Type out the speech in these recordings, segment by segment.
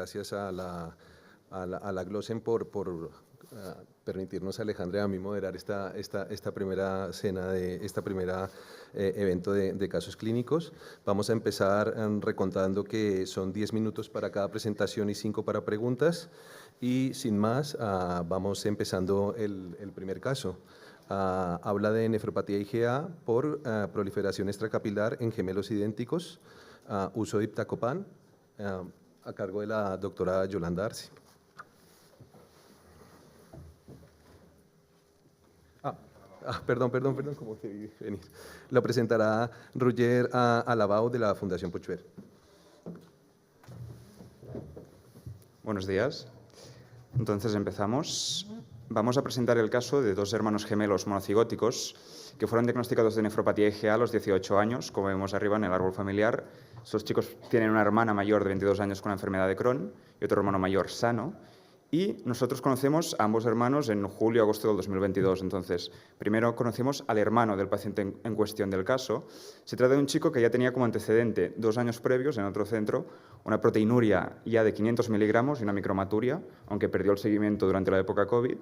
gracias a la Glossen por permitirnos, Alejandra, a mí moderar esta primera cena, esta primera evento de casos clínicos. Vamos a empezar recontando que son 10 minutos para cada presentación y 5 para preguntas. Y sin más, vamos empezando el primer caso. Habla de nefropatía IgA por proliferación extracapilar en gemelos idénticos, uso de iptacopan, a cargo de la doctora Yolanda Arce. Perdón, como te vi venir. Lo presentará Roger Alabau de la Fundación Puigverd. Buenos días. Entonces empezamos. Vamos a presentar el caso de dos hermanos gemelos monocigóticos que fueron diagnosticados de nefropatía IgA a los 18 años, como vemos arriba en el árbol familiar. Estos chicos tienen una hermana mayor de 22 años con la enfermedad de Crohn y otro hermano mayor sano. Y nosotros conocemos a ambos hermanos en julio-agosto del 2022. Entonces, primero conocemos al hermano del paciente en cuestión del caso. Se trata de un chico que ya tenía como antecedente 2 años previos en otro centro una proteinuria ya de 500 miligramos y una micromaturia, aunque perdió el seguimiento durante la época COVID.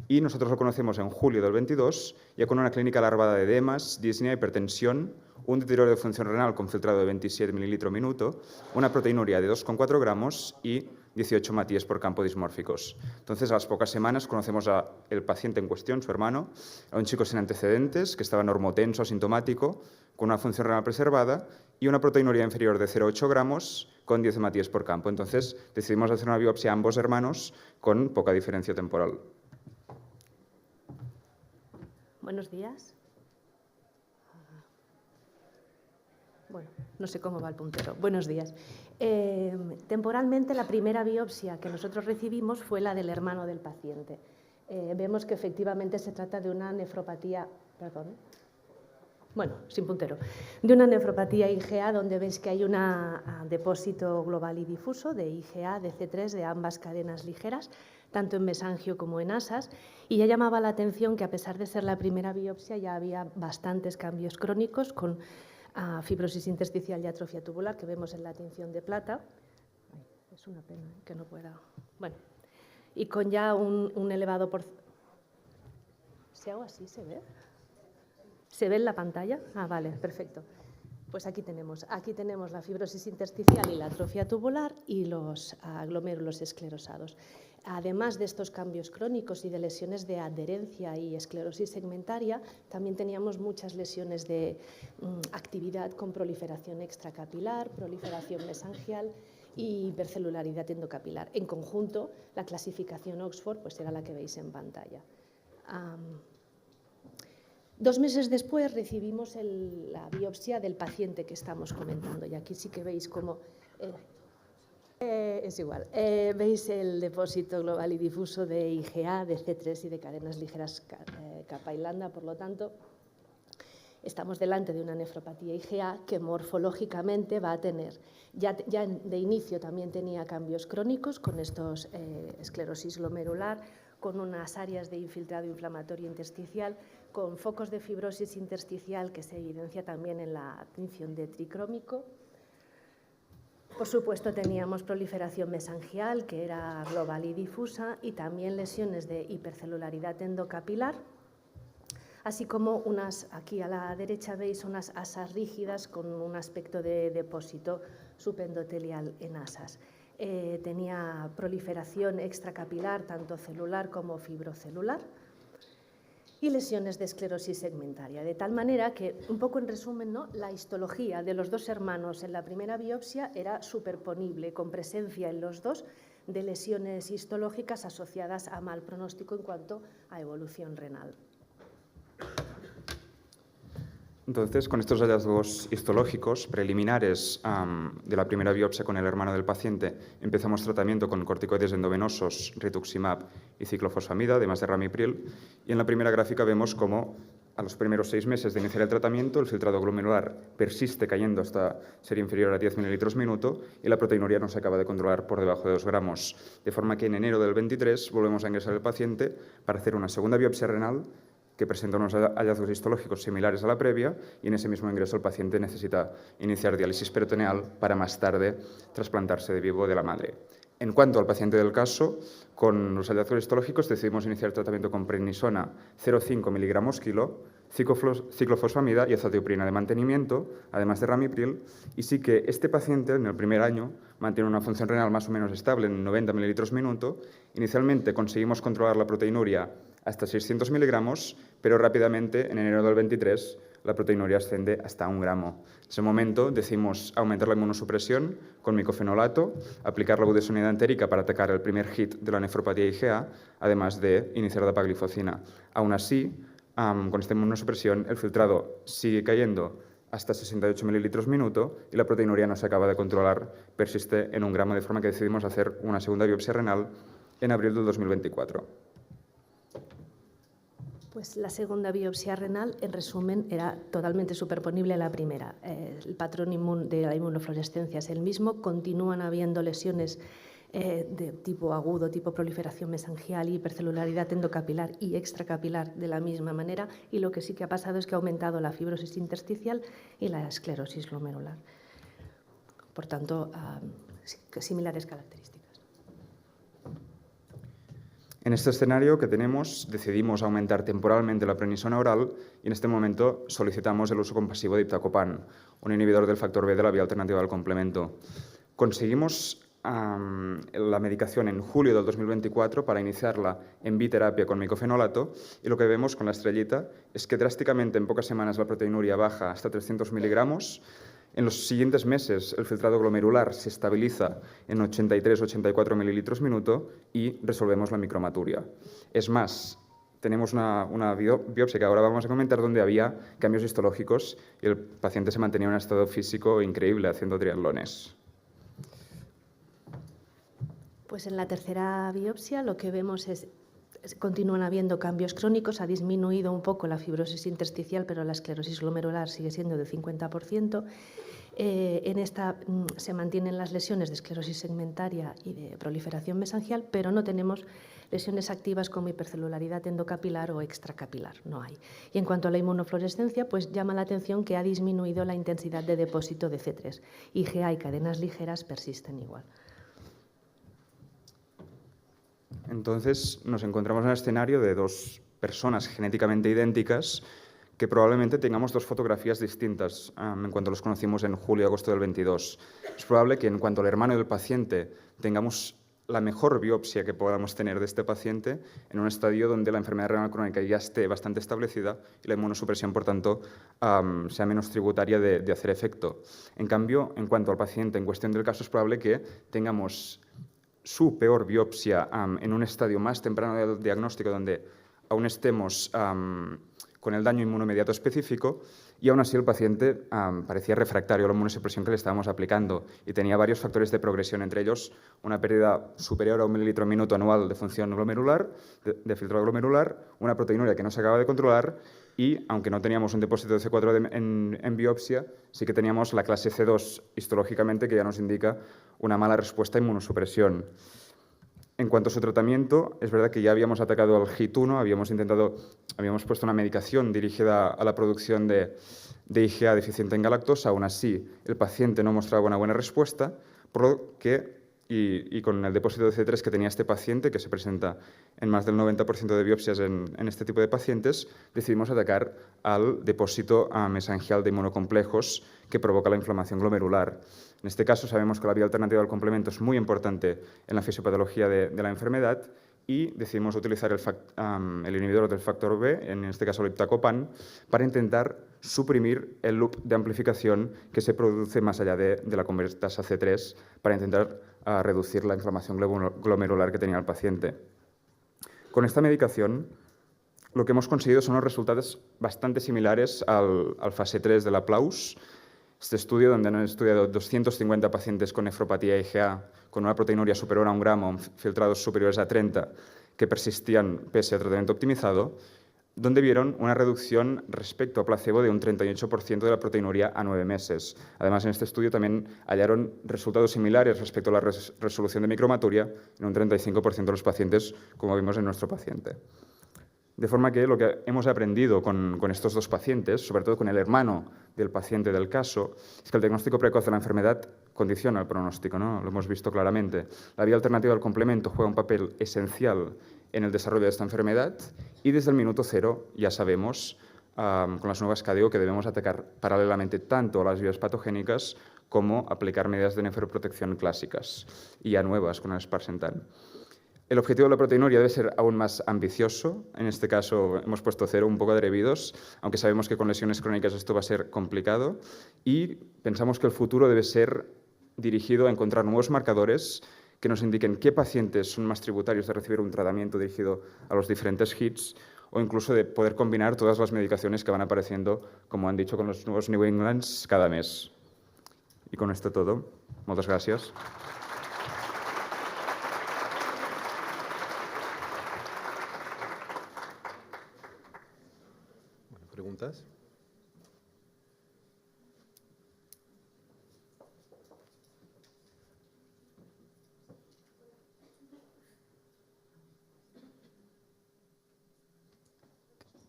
Y nosotros lo conocemos en julio del 22, ya con una clínica larvada de edemas, disnea, hipertensión, un deterioro de función renal con filtrado de 27 mililitros minuto, una proteinuria de 2,4 gramos y 18 matíes por campo dismórficos. Entonces, a las pocas semanas conocemos al paciente en cuestión, su hermano, a un chico sin antecedentes, que estaba normotenso, asintomático, con una función renal preservada y una proteinuria inferior de 0,8 gramos con 10 matíes por campo. Entonces, decidimos hacer una biopsia a ambos hermanos con poca diferencia temporal. Buenos días. Bueno, no sé cómo va el puntero. Buenos días. Temporalmente, la primera biopsia que nosotros recibimos fue la del hermano del paciente. Vemos que efectivamente se trata de una nefropatía, sin puntero, de una nefropatía IgA, donde veis que hay un depósito global y difuso de IgA, de C3, de ambas cadenas ligeras, tanto en mesangio como en asas, y ya llamaba la atención que, a pesar de ser la primera biopsia, ya había bastantes cambios crónicos con fibrosis intersticial y atrofia tubular, que vemos en la tinción de plata. Es una pena que no pueda. Bueno, y con ya un elevado porcentaje. Si hago así, ¿se ve? ¿Se ve en la pantalla? Vale, perfecto. Pues aquí tenemos la fibrosis intersticial y la atrofia tubular y los glomérulos esclerosados. Además de estos cambios crónicos y de lesiones de adherencia y esclerosis segmentaria, también teníamos muchas lesiones de actividad con proliferación extracapilar, proliferación mesangial y hipercelularidad endocapilar. En conjunto, la clasificación Oxford pues era la que veis en pantalla. 2 meses después recibimos la biopsia del paciente que estamos comentando, y aquí sí que veis cómo... es igual. Veis el depósito global y difuso de IgA, de C3 y de cadenas ligeras capa y lambda. Por lo tanto, estamos delante de una nefropatía IgA que morfológicamente va a tener, ya de inicio también tenía cambios crónicos con estos esclerosis glomerular, con unas áreas de infiltrado inflamatorio intersticial, con focos de fibrosis intersticial que se evidencia también en la tinción de tricrómico. Por supuesto, teníamos proliferación mesangial, que era global y difusa, y también lesiones de hipercelularidad endocapilar, así como aquí a la derecha veis unas asas rígidas con un aspecto de depósito subendotelial en asas. Tenía proliferación extracapilar, tanto celular como fibrocelular, y lesiones de esclerosis segmentaria, de tal manera que, un poco en resumen, la histología de los dos hermanos en la primera biopsia era superponible, con presencia en los dos de lesiones histológicas asociadas a mal pronóstico en cuanto a evolución renal. Entonces, con estos hallazgos histológicos preliminares de la primera biopsia con el hermano del paciente, empezamos tratamiento con corticoides endovenosos, rituximab y ciclofosfamida, además de ramipril, y en la primera gráfica vemos cómo a los primeros 6 meses de iniciar el tratamiento el filtrado glomerular persiste cayendo hasta ser inferior a 10 mililitros minuto y la proteinuria no se acaba de controlar por debajo de 2 gramos, de forma que en enero del 23 volvemos a ingresar al paciente para hacer una segunda biopsia renal que presenta unos hallazgos histológicos similares a la previa, y en ese mismo ingreso el paciente necesita iniciar diálisis peritoneal para más tarde trasplantarse de vivo de la madre. En cuanto al paciente del caso, con los hallazgos histológicos decidimos iniciar tratamiento con prednisona 0,5 miligramos kilo, ciclofosfamida y azatioprina de mantenimiento, además de ramipril, y sí que este paciente en el primer año mantiene una función renal más o menos estable en 90 mililitros minuto. Inicialmente conseguimos controlar la proteinuria hasta 600 miligramos, pero rápidamente, en enero del 23, la proteinuria asciende hasta 1 gramo. En ese momento decidimos aumentar la inmunosupresión con micofenolato, aplicar la budesonida entérica para atacar el primer hit de la nefropatía IgA, además de iniciar dapagliflozina. Aún así, con esta inmunosupresión, el filtrado sigue cayendo hasta 68 mililitros minuto y la proteinuria no se acaba de controlar, persiste en 1 gramo, de forma que decidimos hacer una segunda biopsia renal en abril del 2024. Pues la segunda biopsia renal, en resumen, era totalmente superponible a la primera. El patrón de la inmunofluorescencia es el mismo, continúan habiendo lesiones de tipo agudo, tipo proliferación mesangial, hipercelularidad endocapilar y extracapilar de la misma manera, y lo que sí que ha pasado es que ha aumentado la fibrosis intersticial y la esclerosis glomerular. Por tanto, similares características. En este escenario que tenemos, decidimos aumentar temporalmente la prednisona oral y en este momento solicitamos el uso compasivo de iptacopan, un inhibidor del factor B de la vía alternativa al complemento. Conseguimos la medicación en julio del 2024 para iniciarla en biterapia con micofenolato, y lo que vemos con la estrellita es que drásticamente en pocas semanas la proteinuria baja hasta 300 miligramos. En los siguientes meses el filtrado glomerular se estabiliza en 83-84 mililitros minuto y resolvemos la micromaturia. Es más, tenemos una biopsia que ahora vamos a comentar donde había cambios histológicos y el paciente se mantenía en un estado físico increíble haciendo triatlones. Pues en la tercera biopsia lo que vemos es continúan habiendo cambios crónicos, ha disminuido un poco la fibrosis intersticial, pero la esclerosis glomerular sigue siendo del 50%. En esta se mantienen las lesiones de esclerosis segmentaria y de proliferación mesangial, pero no tenemos lesiones activas como hipercelularidad endocapilar o extracapilar, no hay. Y en cuanto a la inmunofluorescencia, pues llama la atención que ha disminuido la intensidad de depósito de C3. IgA y cadenas ligeras persisten igual. Entonces nos encontramos en el escenario de dos personas genéticamente idénticas que probablemente tengamos dos fotografías distintas en cuanto los conocimos en julio y agosto del 22. Es probable que en cuanto al hermano del paciente tengamos la mejor biopsia que podamos tener de este paciente en un estadio donde la enfermedad renal crónica ya esté bastante establecida y la inmunosupresión, por tanto, sea menos tributaria de hacer efecto. En cambio, en cuanto al paciente en cuestión del caso, es probable que tengamos su peor biopsia en un estadio más temprano del diagnóstico, donde aún estemos con el daño inmunomediato específico, y aún así el paciente parecía refractario a la inmunosupresión que le estábamos aplicando y tenía varios factores de progresión, entre ellos una pérdida superior a 1 mililitro minuto anual de función glomerular, de filtrado glomerular, una proteinuria que no se acaba de controlar y, aunque no teníamos un depósito de C4 en biopsia, sí que teníamos la clase C2 histológicamente, que ya nos indica una mala respuesta a inmunosupresión. En cuanto a su tratamiento, es verdad que ya habíamos atacado al HIT1, habíamos puesto una medicación dirigida a la producción de IgA deficiente en galactosa. Aún así, el paciente no mostraba una buena respuesta, por lo que, y con el depósito de C3 que tenía este paciente, que se presenta en más del 90% de biopsias en este tipo de pacientes, decidimos atacar al depósito mesangial de inmunocomplejos que provoca la inflamación glomerular. En este caso sabemos que la vía alternativa al complemento es muy importante en la fisiopatología de la enfermedad y decidimos utilizar el inhibidor del factor B, en este caso el iptacopan, para intentar suprimir el loop de amplificación que se produce más allá de la convertasa C3 para intentar reducir la inflamación glomerular que tenía el paciente. Con esta medicación lo que hemos conseguido son unos resultados bastante similares al fase 3 del APPLAUSE. Este estudio, donde han estudiado 250 pacientes con nefropatía IgA con una proteinuria superior a 1 gramo, filtrados superiores a 30, que persistían pese a tratamiento optimizado, donde vieron una reducción respecto a placebo de un 38% de la proteinuria a 9 meses. Además, en este estudio también hallaron resultados similares respecto a la resolución de micromaturia en un 35% de los pacientes, como vimos en nuestro paciente. De forma que lo que hemos aprendido con estos dos pacientes, sobre todo con el hermano del paciente del caso, es que el diagnóstico precoz de la enfermedad condiciona el pronóstico, ¿no? Lo hemos visto claramente. La vía alternativa al complemento juega un papel esencial en el desarrollo de esta enfermedad y desde el minuto cero ya sabemos, con las nuevas KDO, que debemos atacar paralelamente tanto a las vías patogénicas como aplicar medidas de nefroprotección clásicas y ya nuevas con el sparsentan. El objetivo de la proteinuria debe ser aún más ambicioso. En este caso hemos puesto 0, un poco atrevidos, aunque sabemos que con lesiones crónicas esto va a ser complicado. Y pensamos que el futuro debe ser dirigido a encontrar nuevos marcadores que nos indiquen qué pacientes son más tributarios de recibir un tratamiento dirigido a los diferentes HITs, o incluso de poder combinar todas las medicaciones que van apareciendo, como han dicho, con los nuevos New Englands cada mes. Y con esto todo. Muchas gracias. ¿Preguntas?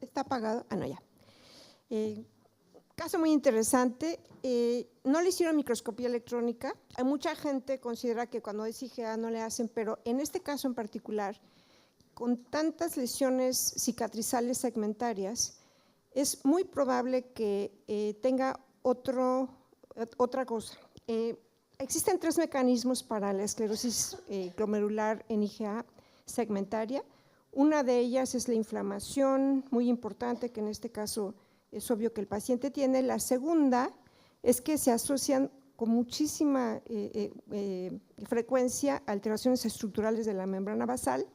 Está apagado. Ah, no, ya. Caso muy interesante. No le hicieron microscopía electrónica. Hay mucha gente que considera que cuando es IgA no le hacen, pero en este caso en particular, con tantas lesiones cicatrizales segmentarias, es muy probable que tenga otra cosa. Existen 3 mecanismos para la esclerosis glomerular en IgA segmentaria. Una de ellas es la inflamación, muy importante, que en este caso es obvio que el paciente tiene. La segunda es que se asocian con muchísima frecuencia alteraciones estructurales de la membrana basal,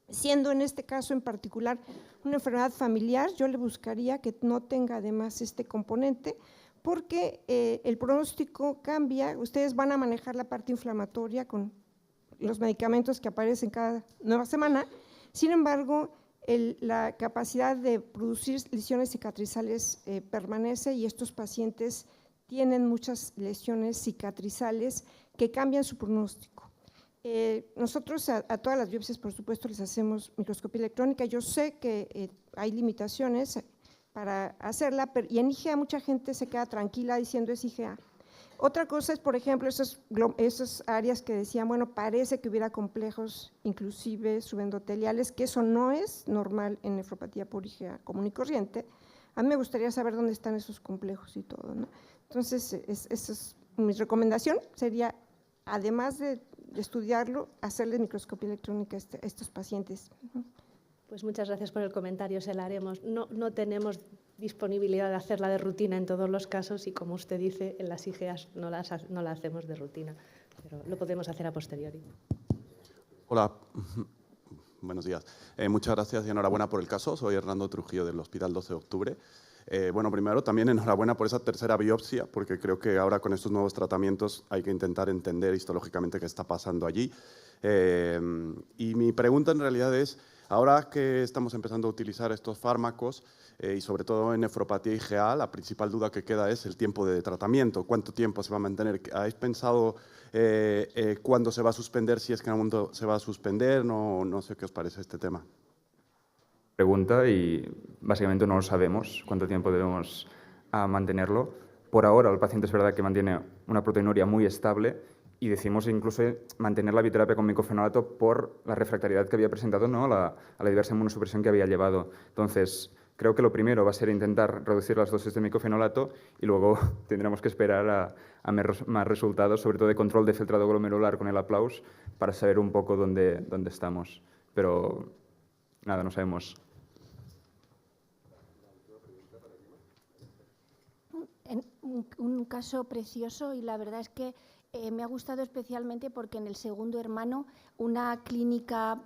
siendo en este caso en particular una enfermedad familiar. Yo le buscaría que no tenga además este componente, porque el pronóstico cambia. Ustedes van a manejar la parte inflamatoria con los medicamentos que aparecen cada nueva semana. Sin embargo, la capacidad de producir lesiones cicatrizales permanece, y estos pacientes tienen muchas lesiones cicatrizales que cambian su pronóstico. Nosotros a todas las biopsias, por supuesto, les hacemos microscopía electrónica. Yo sé que hay limitaciones para hacerla, y en IgA mucha gente se queda tranquila diciendo es IgA. Otra cosa es, por ejemplo, esas áreas que decían, bueno, parece que hubiera complejos inclusive subendoteliales, que eso no es normal en nefropatía por IgA común y corriente. A mí me gustaría saber dónde están esos complejos y todo, ¿no? Entonces, esa es mi recomendación, sería, además de estudiarlo, hacerle microscopía electrónica a estos pacientes. Pues muchas gracias por el comentario, se la haremos. No tenemos disponibilidad de hacerla de rutina en todos los casos, y como usted dice, en las IgAs no la hacemos de rutina, pero lo podemos hacer a posteriori. Hola, buenos días. Muchas gracias y enhorabuena por el caso. Soy Hernando Trujillo del Hospital 12 de Octubre. Bueno, primero también enhorabuena por esa tercera biopsia, porque creo que ahora con estos nuevos tratamientos hay que intentar entender histológicamente qué está pasando allí. Y mi pregunta en realidad es, ahora que estamos empezando a utilizar estos fármacos, y sobre todo en nefropatía IgA, la principal duda que queda es el tiempo de tratamiento. ¿Cuánto tiempo se va a mantener? ¿Habéis pensado cuándo se va a suspender, si es que en algún momento se va a suspender? No sé qué os parece este tema. Pregunta, y básicamente no lo sabemos cuánto tiempo debemos mantenerlo. Por ahora el paciente es verdad que mantiene una proteinuria muy estable, y decimos incluso mantener la biterapia con micofenolato por la refractariedad que había presentado, ¿no? a la diversa inmunosupresión que había llevado. Entonces, creo que lo primero va a ser intentar reducir las dosis de micofenolato, y luego tendremos que esperar a más resultados, sobre todo de control de filtrado glomerular con el APLAUSE, para saber un poco dónde estamos. Pero nada, no sabemos. Un caso precioso, y la verdad es que me ha gustado especialmente porque en el segundo hermano, una clínica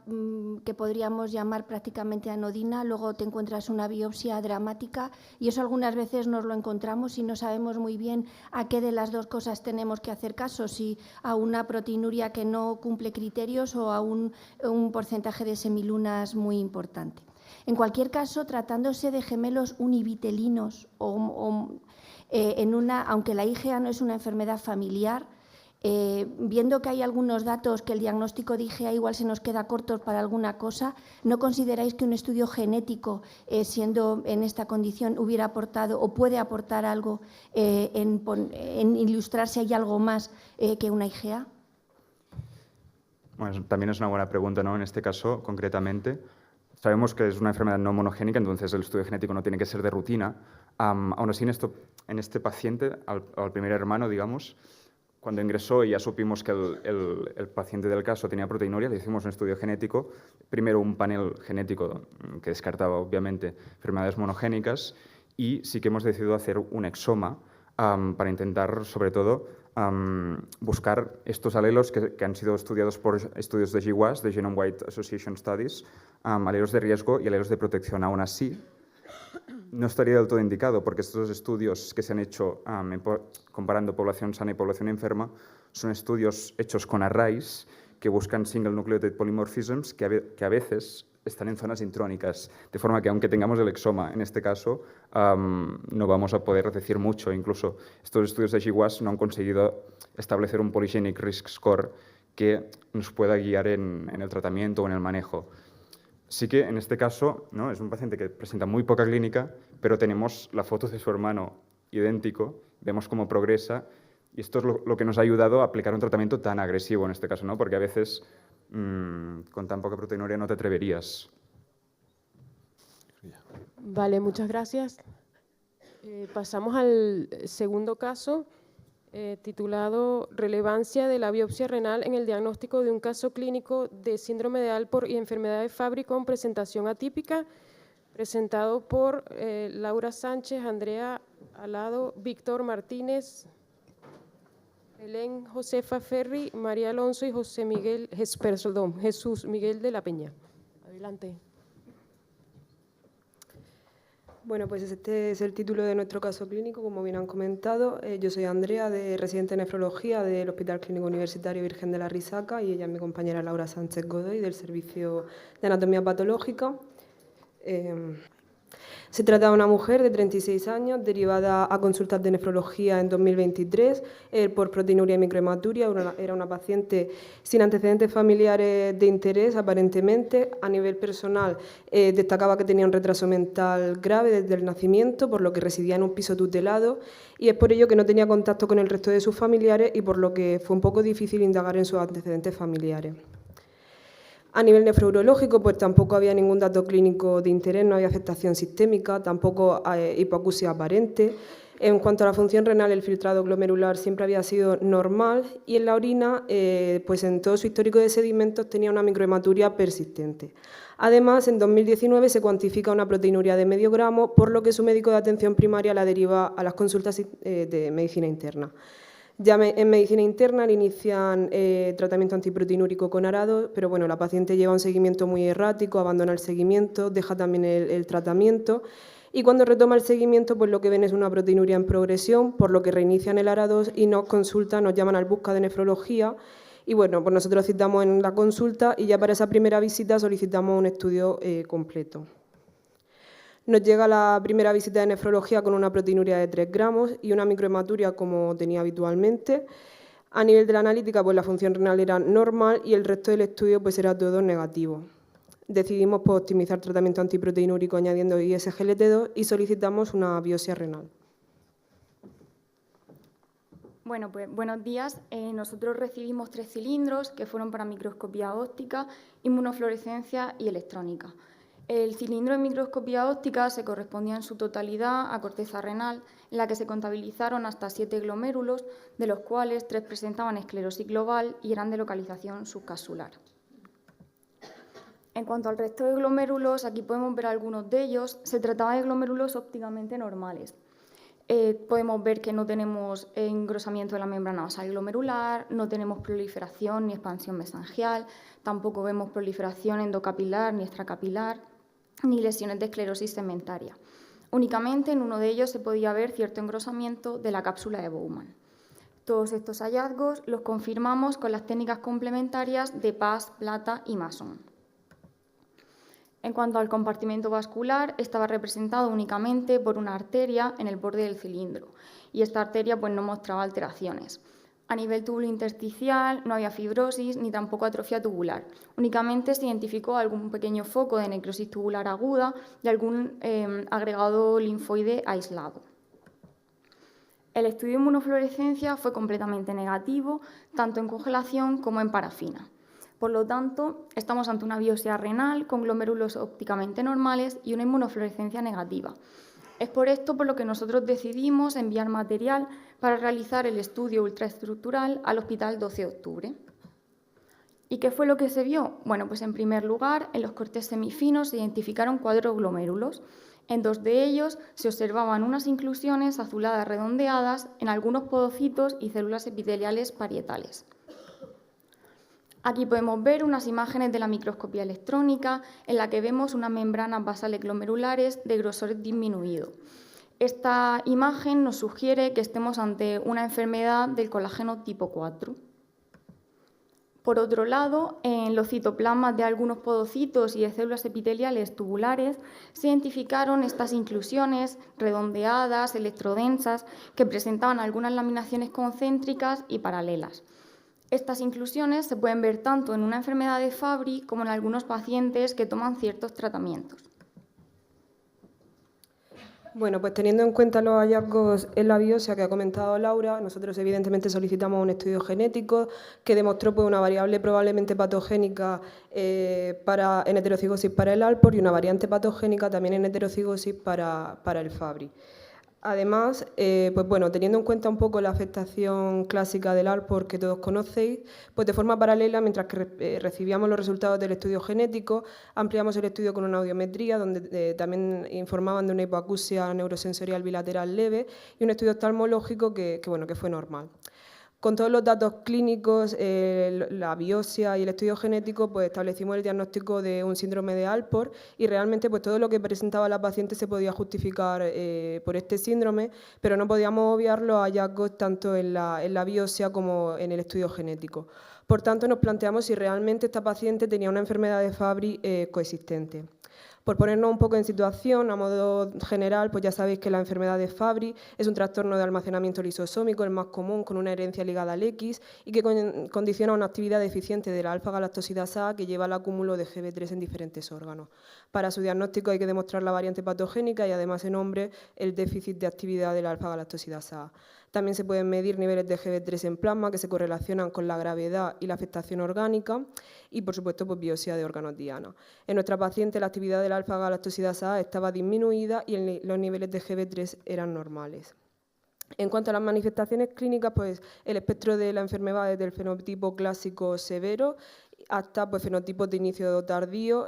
que podríamos llamar prácticamente anodina, luego te encuentras una biopsia dramática, y eso algunas veces nos lo encontramos y no sabemos muy bien a qué de las dos cosas tenemos que hacer caso, si a una proteinuria que no cumple criterios o a un porcentaje de semilunas muy importante. En cualquier caso, tratándose de gemelos univitelinos aunque la IgA no es una enfermedad familiar, Viendo que hay algunos datos que el diagnóstico de IgA igual se nos queda corto para alguna cosa, ¿no consideráis que un estudio genético, siendo en esta condición, hubiera aportado o puede aportar algo en ilustrar si hay algo más que una IgA? Bueno, también es una buena pregunta, ¿no? En este caso, concretamente, sabemos que es una enfermedad no monogénica, entonces el estudio genético no tiene que ser de rutina. Aún así, en este paciente, al primer hermano, digamos, cuando ingresó y ya supimos que el paciente del caso tenía proteinuria, le hicimos un estudio genético, primero un panel genético que descartaba, obviamente, enfermedades monogénicas, y sí que hemos decidido hacer un exoma para intentar, sobre todo, buscar estos alelos que han sido estudiados por estudios de GWAS, de Genome-Wide Association Studies, alelos de riesgo y alelos de protección. Aún así, no estaría del todo indicado, porque estos estudios que se han hecho comparando población sana y población enferma son estudios hechos con arrays que buscan single nucleotide polymorphisms que a veces están en zonas intrónicas, de forma que aunque tengamos el exoma, en este caso, no vamos a poder decir mucho. Incluso estos estudios de GWAS no han conseguido establecer un polygenic risk score que nos pueda guiar en el tratamiento o en el manejo. Sí que en este caso, ¿no?, es un paciente que presenta muy poca clínica, pero tenemos la foto de su hermano idéntico, vemos cómo progresa, y esto es lo que nos ha ayudado a aplicar un tratamiento tan agresivo en este caso, ¿no? Porque a veces con tan poca proteinuria no te atreverías. Vale, muchas gracias. Pasamos al segundo caso, titulado Relevancia de la biopsia renal en el diagnóstico de un caso clínico de síndrome de Alport y enfermedad de Fabry con presentación atípica, presentado por Laura Sánchez, Andrea Alado, Víctor Martínez, Belén Josefa Ferri, María Alonso y Jesús Miguel de la Peña. Adelante. Bueno, pues este es el título de nuestro caso clínico, como bien han comentado. Yo soy Andrea, residente en nefrología del Hospital Clínico Universitario Virgen de la Risaca, y ella es mi compañera Laura Sánchez Godoy, del Servicio de Anatomía Patológica. Se trata de una mujer de 36 años, derivada a consultas de nefrología en 2023 por proteinuria y microhematuria. Era una paciente sin antecedentes familiares de interés, aparentemente. A nivel personal, destacaba que tenía un retraso mental grave desde el nacimiento, por lo que residía en un piso tutelado, y es por ello que no tenía contacto con el resto de sus familiares y por lo que fue un poco difícil indagar en sus antecedentes familiares. A nivel nefrourológico, pues tampoco había ningún dato clínico de interés, no había afectación sistémica, tampoco hipoacusia aparente. En cuanto a la función renal, el filtrado glomerular siempre había sido normal, y en la orina, pues en todo su histórico de sedimentos tenía una microhematuria persistente. Además, en 2019 se cuantifica una proteinuria de medio gramo, por lo que su médico de atención primaria la deriva a las consultas de medicina interna. Ya en medicina interna le inician tratamiento antiproteinúrico con arado, pero bueno, la paciente lleva un seguimiento muy errático, abandona el seguimiento, deja también el tratamiento, y cuando retoma el seguimiento, pues lo que ven es una proteinuria en progresión, por lo que reinician el arado y nos consultan, nos llaman al busca de nefrología, y bueno, pues nosotros citamos en la consulta y ya para esa primera visita solicitamos un estudio completo. Nos llega la primera visita de nefrología con una proteinuria de 3 gramos y una microhematuria como tenía habitualmente. A nivel de la analítica, pues la función renal era normal y el resto del estudio pues era todo negativo. Decidimos pues, optimizar tratamiento antiproteinúrico añadiendo ISGLT2 y solicitamos una biopsia renal. Bueno, pues buenos días. Nosotros recibimos 3 cilindros que fueron para microscopía óptica, inmunofluorescencia y electrónica. El cilindro de microscopía óptica se correspondía en su totalidad a corteza renal, en la que se contabilizaron hasta 7 glomérulos, de los cuales 3 presentaban esclerosis global y eran de localización subcapsular. En cuanto al resto de glomérulos, aquí podemos ver algunos de ellos. Se trataba de glomérulos ópticamente normales. Podemos ver que no tenemos engrosamiento de la membrana basal glomerular, no tenemos proliferación ni expansión mesangial, tampoco vemos proliferación endocapilar ni extracapilar, ni lesiones de esclerosis segmentaria. Únicamente en uno de ellos se podía ver cierto engrosamiento de la cápsula de Bowman. Todos estos hallazgos los confirmamos con las técnicas complementarias de Paz, Plata y Mason. En cuanto al compartimento vascular, estaba representado únicamente por una arteria en el borde del cilindro, y esta arteria pues, no mostraba alteraciones. A nivel túbulo intersticial no había fibrosis ni tampoco atrofia tubular. Únicamente se identificó algún pequeño foco de necrosis tubular aguda y algún agregado linfoide aislado. El estudio de inmunofluorescencia fue completamente negativo, tanto en congelación como en parafina. Por lo tanto, estamos ante una biopsia renal con glomérulos ópticamente normales y una inmunofluorescencia negativa. Es por esto por lo que nosotros decidimos enviar material para realizar el estudio ultraestructural al Hospital 12 de Octubre. ¿Y qué fue lo que se vio? Bueno, pues en primer lugar, en los cortes semifinos se identificaron 4 glomérulos. En 2 de ellos se observaban unas inclusiones azuladas redondeadas en algunos podocitos y células epiteliales parietales. Aquí podemos ver unas imágenes de la microscopía electrónica en la que vemos unas membranas basales glomerulares de grosor disminuido. Esta imagen nos sugiere que estemos ante una enfermedad del colágeno tipo 4. Por otro lado, en los citoplasmas de algunos podocitos y de células epiteliales tubulares se identificaron estas inclusiones redondeadas, electrodensas, que presentaban algunas laminaciones concéntricas y paralelas. Estas inclusiones se pueden ver tanto en una enfermedad de Fabry como en algunos pacientes que toman ciertos tratamientos. Bueno, pues teniendo en cuenta los hallazgos en la biopsia que ha comentado Laura, nosotros evidentemente solicitamos un estudio genético que demostró pues, una variable probablemente patogénica en heterocigosis para el Alport y una variante patogénica también en heterocigosis para el Fabry. Además, pues bueno, teniendo en cuenta un poco la afectación clásica del Alport que todos conocéis, pues de forma paralela, mientras que recibíamos los resultados del estudio genético, ampliamos el estudio con una audiometría, donde también informaban de una hipoacusia neurosensorial bilateral leve y un estudio oftalmológico que fue normal. Con todos los datos clínicos, la biopsia y el estudio genético, pues establecimos el diagnóstico de un síndrome de Alport y realmente pues, todo lo que presentaba la paciente se podía justificar por este síndrome, pero no podíamos obviar los hallazgos tanto en la biopsia como en el estudio genético. Por tanto, nos planteamos si realmente esta paciente tenía una enfermedad de Fabry coexistente. Por ponernos un poco en situación, a modo general, pues ya sabéis que la enfermedad de Fabry es un trastorno de almacenamiento lisosómico, el más común, con una herencia ligada al X y que condiciona una actividad deficiente de la alfa-galactosidasa A que lleva al acúmulo de GB3 en diferentes órganos. Para su diagnóstico hay que demostrar la variante patogénica y además en hombres el déficit de actividad de la alfa-galactosidasa A. También se pueden medir niveles de GB3 en plasma que se correlacionan con la gravedad y la afectación orgánica y, por supuesto, pues, biopsia de órganos diana. En nuestra paciente la actividad de la alfa-galactosidasa A estaba disminuida y los niveles de GB3 eran normales. En cuanto a las manifestaciones clínicas, pues el espectro de la enfermedad es del fenotipo clásico severo hasta pues, fenotipos de inicio tardío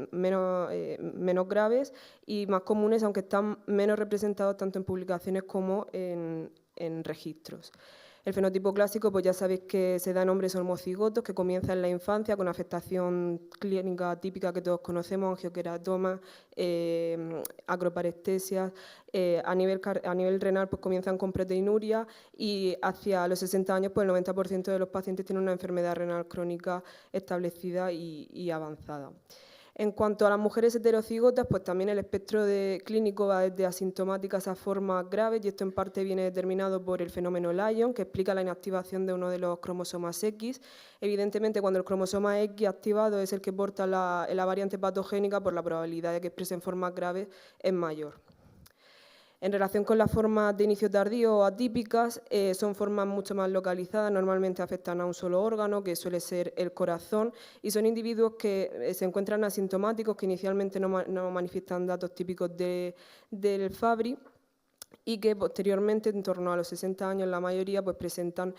menos graves y más comunes, aunque están menos representados tanto en publicaciones como en registros. El fenotipo clásico, pues ya sabéis que se da en hombres homocigotos, que comienza en la infancia con afectación clínica típica que todos conocemos, angioqueratoma, acroparestesias. A nivel renal, pues comienzan con proteinuria y hacia los 60 años, pues el 90% de los pacientes tienen una enfermedad renal crónica establecida y avanzada. En cuanto a las mujeres heterocigotas, pues también el espectro clínico va desde asintomáticas a formas graves y esto en parte viene determinado por el fenómeno Lyon, que explica la inactivación de uno de los cromosomas X. Evidentemente, cuando el cromosoma X activado es el que porta la variante patogénica, pues la probabilidad de que expresen formas graves es mayor. En relación con las formas de inicio tardío o atípicas, son formas mucho más localizadas, normalmente afectan a un solo órgano, que suele ser el corazón, y son individuos que se encuentran asintomáticos, que inicialmente no manifiestan datos típicos del Fabry, y que posteriormente, en torno a los 60 años, la mayoría pues, presentan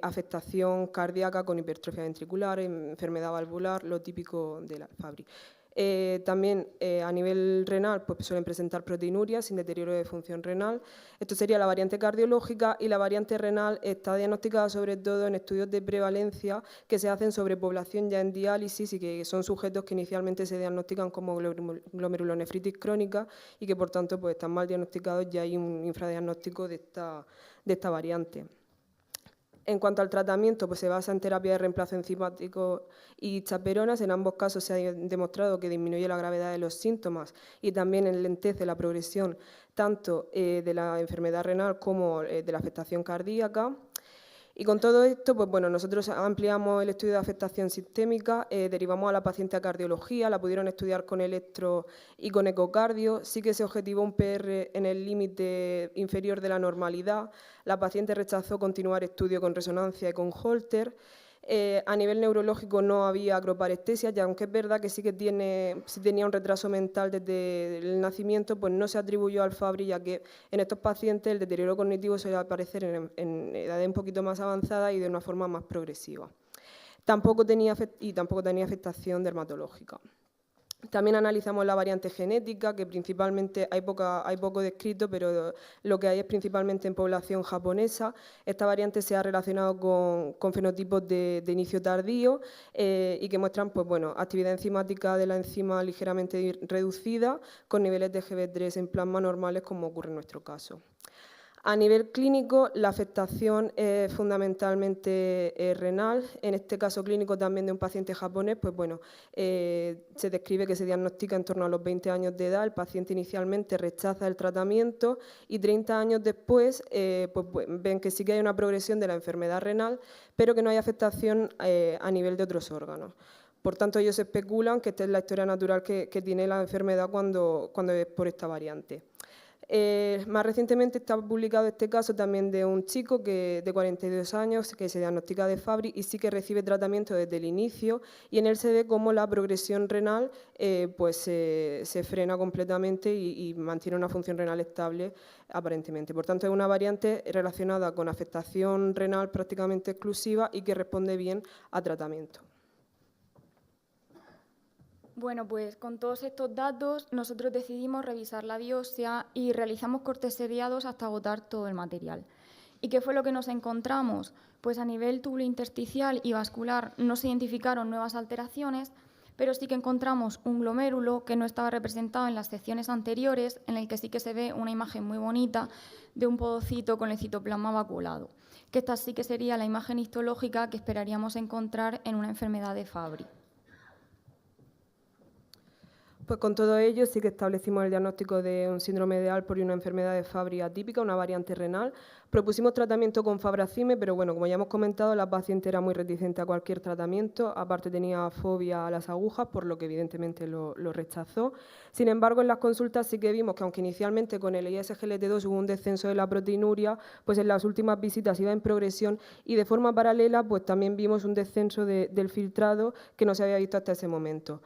afectación cardíaca con hipertrofia ventricular, enfermedad valvular, lo típico de la Fabry. También a nivel renal pues, suelen presentar proteinuria sin deterioro de función renal. Esto sería la variante cardiológica y la variante renal está diagnosticada sobre todo en estudios de prevalencia que se hacen sobre población ya en diálisis y que son sujetos que inicialmente se diagnostican como glomerulonefritis crónica y que por tanto pues, están mal diagnosticados y hay un infradiagnóstico de esta variante. En cuanto al tratamiento, pues se basa en terapia de reemplazo enzimático y chaperonas. En ambos casos se ha demostrado que disminuye la gravedad de los síntomas y también enlentece la progresión tanto de la enfermedad renal como de la afectación cardíaca. Y con todo esto, pues bueno, nosotros ampliamos el estudio de afectación sistémica, derivamos a la paciente a cardiología, la pudieron estudiar con electro y con ecocardio, sí que se objetivó un PR en el límite inferior de la normalidad, la paciente rechazó continuar estudio con resonancia y con Holter. A nivel neurológico no había acroparestesia, y aunque es verdad que sí tenía un retraso mental desde el nacimiento, pues no se atribuyó al Fabry, ya que en estos pacientes el deterioro cognitivo suele aparecer en edades un poquito más avanzadas y de una forma más progresiva. Tampoco tenía afectación dermatológica. También analizamos la variante genética, que principalmente hay poco descrito, pero lo que hay es principalmente en población japonesa. Esta variante se ha relacionado con fenotipos de inicio tardío y que muestran pues, bueno, actividad enzimática de la enzima ligeramente reducida, con niveles de GB3 en plasma normales, como ocurre en nuestro caso. A nivel clínico, la afectación es fundamentalmente renal. En este caso clínico también de un paciente japonés, pues bueno, se describe que se diagnostica en torno a los 20 años de edad. El paciente inicialmente rechaza el tratamiento y 30 años después pues ven que sí que hay una progresión de la enfermedad renal, pero que no hay afectación a nivel de otros órganos. Por tanto, ellos especulan que esta es la historia natural que tiene la enfermedad cuando es por esta variante. Más recientemente está publicado este caso también de un chico de 42 años que se diagnostica de Fabry y sí que recibe tratamiento desde el inicio, y en él se ve cómo la progresión renal pues se frena completamente y mantiene una función renal estable aparentemente. Por tanto, es una variante relacionada con afectación renal prácticamente exclusiva y que responde bien a tratamiento. Bueno, pues con todos estos datos nosotros decidimos revisar la biopsia y realizamos cortes seriados hasta agotar todo el material. ¿Y qué fue lo que nos encontramos? Pues a nivel tubulointersticial y vascular no se identificaron nuevas alteraciones, pero sí que encontramos un glomérulo que no estaba representado en las secciones anteriores, en el que sí que se ve una imagen muy bonita de un podocito con el citoplasma vacuolado, que esta sí que sería la imagen histológica que esperaríamos encontrar en una enfermedad de Fabry. Pues con todo ello sí que establecimos el diagnóstico de un síndrome de Alport y una enfermedad de Fabry atípica, una variante renal. Propusimos tratamiento con fabracime, pero bueno, como ya hemos comentado, la paciente era muy reticente a cualquier tratamiento, aparte tenía fobia a las agujas, por lo que evidentemente lo rechazó. Sin embargo, en las consultas sí que vimos que aunque inicialmente con el ISGLT2 hubo un descenso de la proteinuria, pues en las últimas visitas iba en progresión y de forma paralela pues también vimos un descenso del filtrado que no se había visto hasta ese momento.